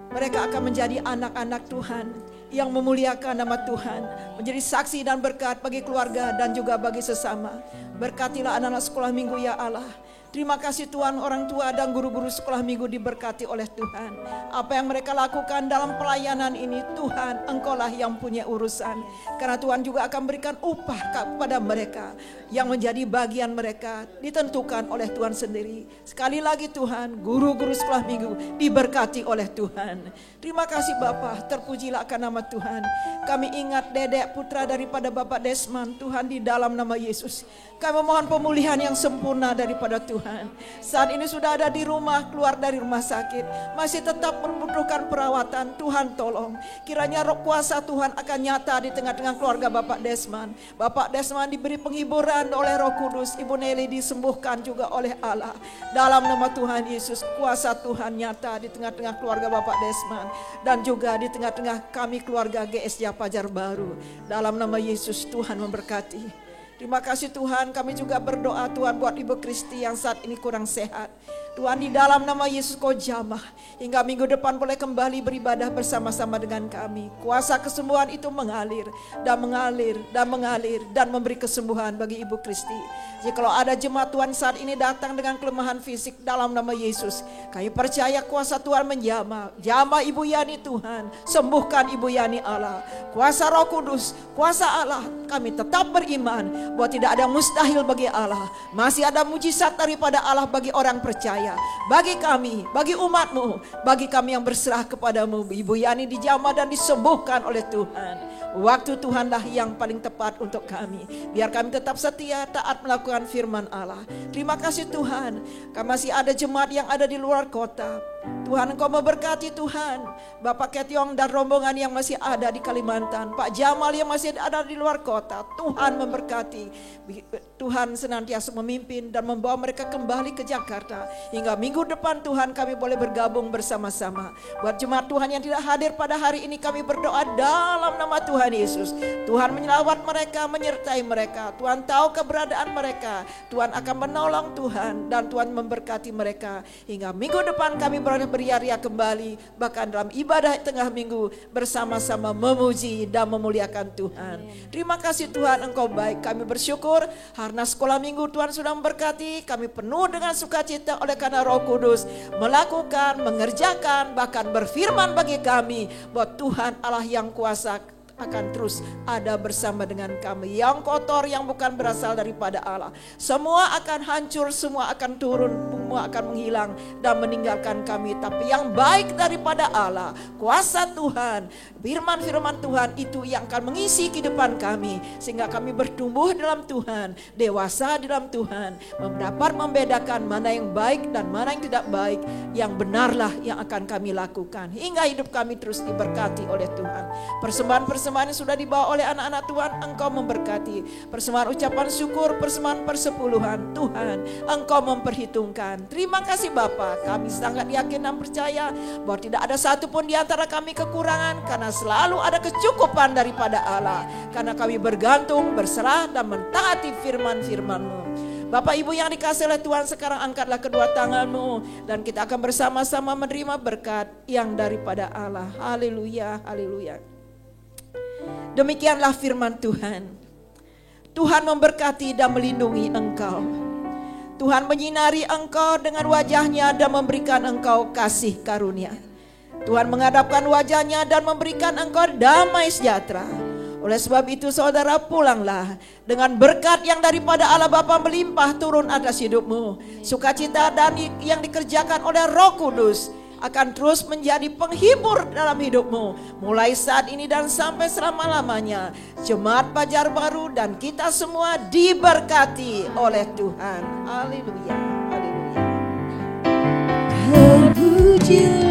mereka akan menjadi anak-anak Tuhan yang memuliakan nama Tuhan, menjadi saksi dan berkat bagi keluarga dan juga bagi sesama. Berkatilah anak-anak sekolah minggu ya Allah. Terima kasih Tuhan, orang tua dan guru-guru sekolah minggu diberkati oleh Tuhan. Apa yang mereka lakukan dalam pelayanan ini, Tuhan, Engkaulah yang punya urusan. Karena Tuhan juga akan berikan upah kepada mereka yang menjadi bagian mereka, ditentukan oleh Tuhan sendiri. Sekali lagi Tuhan, guru-guru sekolah minggu diberkati oleh Tuhan. Terima kasih Bapa, terpujilah akan nama Tuhan. Kami ingat dedek putra daripada Bapak Desmond, Tuhan, di dalam nama Yesus. Kami mohon pemulihan yang sempurna daripada Tuhan. Saat ini sudah ada di rumah, keluar dari rumah sakit, masih tetap membutuhkan perawatan. Tuhan tolong, kiranya roh kuasa Tuhan akan nyata di tengah-tengah keluarga Bapak Desmond. Bapak Desmond diberi penghiburan oleh Roh Kudus, Ibu Nelly disembuhkan juga oleh Allah. Dalam nama Tuhan Yesus, kuasa Tuhan nyata di tengah-tengah keluarga Bapak Desmond dan juga di tengah-tengah kami keluarga GSJ Pajar Baru. Dalam nama Yesus, Tuhan memberkati. Terima kasih Tuhan, kami juga berdoa Tuhan buat Ibu Kristi yang saat ini kurang sehat. Tuhan, di dalam nama Yesus Kau jamah hingga minggu depan boleh kembali beribadah bersama-sama dengan kami. Kuasa kesembuhan itu mengalir dan mengalir dan mengalir dan memberi kesembuhan bagi Ibu Kristi. Jikalau ada jemaat Tuhan saat ini datang dengan kelemahan fisik, dalam nama Yesus kami percaya kuasa Tuhan menjamah. Jamah Ibu Yani Tuhan, sembuhkan Ibu Yani Allah. Kuasa Roh Kudus, kuasa Allah, kami tetap beriman bahwa tidak ada mustahil bagi Allah. Masih ada mujizat daripada Allah bagi orang percaya. Bagi kami, bagi umat-Mu, bagi kami yang berserah kepadamu, Ibu Yani dijamah dan disembuhkan oleh Tuhan. Waktu Tuhanlah yang paling tepat untuk kami. Biar kami tetap setia, taat melakukan firman Allah. Terima kasih Tuhan, kami masih ada jemaat yang ada di luar kota. Tuhan, Engkau memberkati Tuhan. Bapak Ketyong dan rombongan yang masih ada di Kalimantan, Pak Jamal yang masih ada di luar kota, Tuhan memberkati. Tuhan senantiasa memimpin dan membawa mereka kembali ke Jakarta. Hingga minggu depan Tuhan kami boleh bergabung bersama-sama. Buat jemaat Tuhan yang tidak hadir pada hari ini, kami berdoa dalam nama Tuhan Yesus. Tuhan menyelawat mereka, menyertai mereka. Tuhan tahu keberadaan mereka. Tuhan akan menolong Tuhan dan Tuhan memberkati mereka. Hingga minggu depan kami boleh beria-ria kembali, bahkan dalam ibadah tengah minggu bersama-sama memuji dan memuliakan Tuhan. Terima kasih Tuhan, Engkau baik. Kami bersyukur karena sekolah minggu Tuhan sudah memberkati. Kami penuh dengan sukacita oleh karena Roh Kudus melakukan, mengerjakan, bahkan berfirman bagi kami bahwa Tuhan Allah yang kuasa akan terus ada bersama dengan kami. Yang kotor, yang bukan berasal daripada Allah, semua akan hancur, semua akan turun, semua akan menghilang dan meninggalkan kami. Tapi yang baik daripada Allah, kuasa Tuhan, firman-firman Tuhan itu yang akan mengisi kehidupan kami, sehingga kami bertumbuh dalam Tuhan, dewasa dalam Tuhan, dapat membedakan mana yang baik dan mana yang tidak baik. Yang benarlah yang akan kami lakukan hingga hidup kami terus diberkati oleh Tuhan. Persembahan yang sudah dibawa oleh anak-anak Tuhan, Engkau memberkati. Persembahan ucapan syukur, persembahan persepuluhan, Tuhan Engkau memperhitungkan. Terima kasih Bapa, kami sangat yakin dan percaya bahwa tidak ada satupun di antara kami kekurangan, karena selalu ada kecukupan daripada Allah. Karena kami bergantung, berserah dan mentaati firman-firman-Mu. Bapak Ibu yang dikasihi oleh Tuhan, sekarang angkatlah kedua tanganmu dan kita akan bersama-sama menerima berkat yang daripada Allah. Haleluya, haleluya. Demikianlah firman Tuhan. Tuhan memberkati dan melindungi engkau. Tuhan menyinari engkau dengan wajahnya dan memberikan engkau kasih karunia. Tuhan menghadapkan wajahnya dan memberikan engkau damai sejahtera. Oleh sebab itu saudara, pulanglah dengan berkat yang daripada Allah Bapa melimpah turun atas hidupmu. Sukacita dan yang dikerjakan oleh Roh Kudus akan terus menjadi penghibur dalam hidupmu, mulai saat ini dan sampai selama-lamanya. Jemaat Fajar Baru dan kita semua diberkati oleh Tuhan. Haleluya. Haleluya. Terpujilah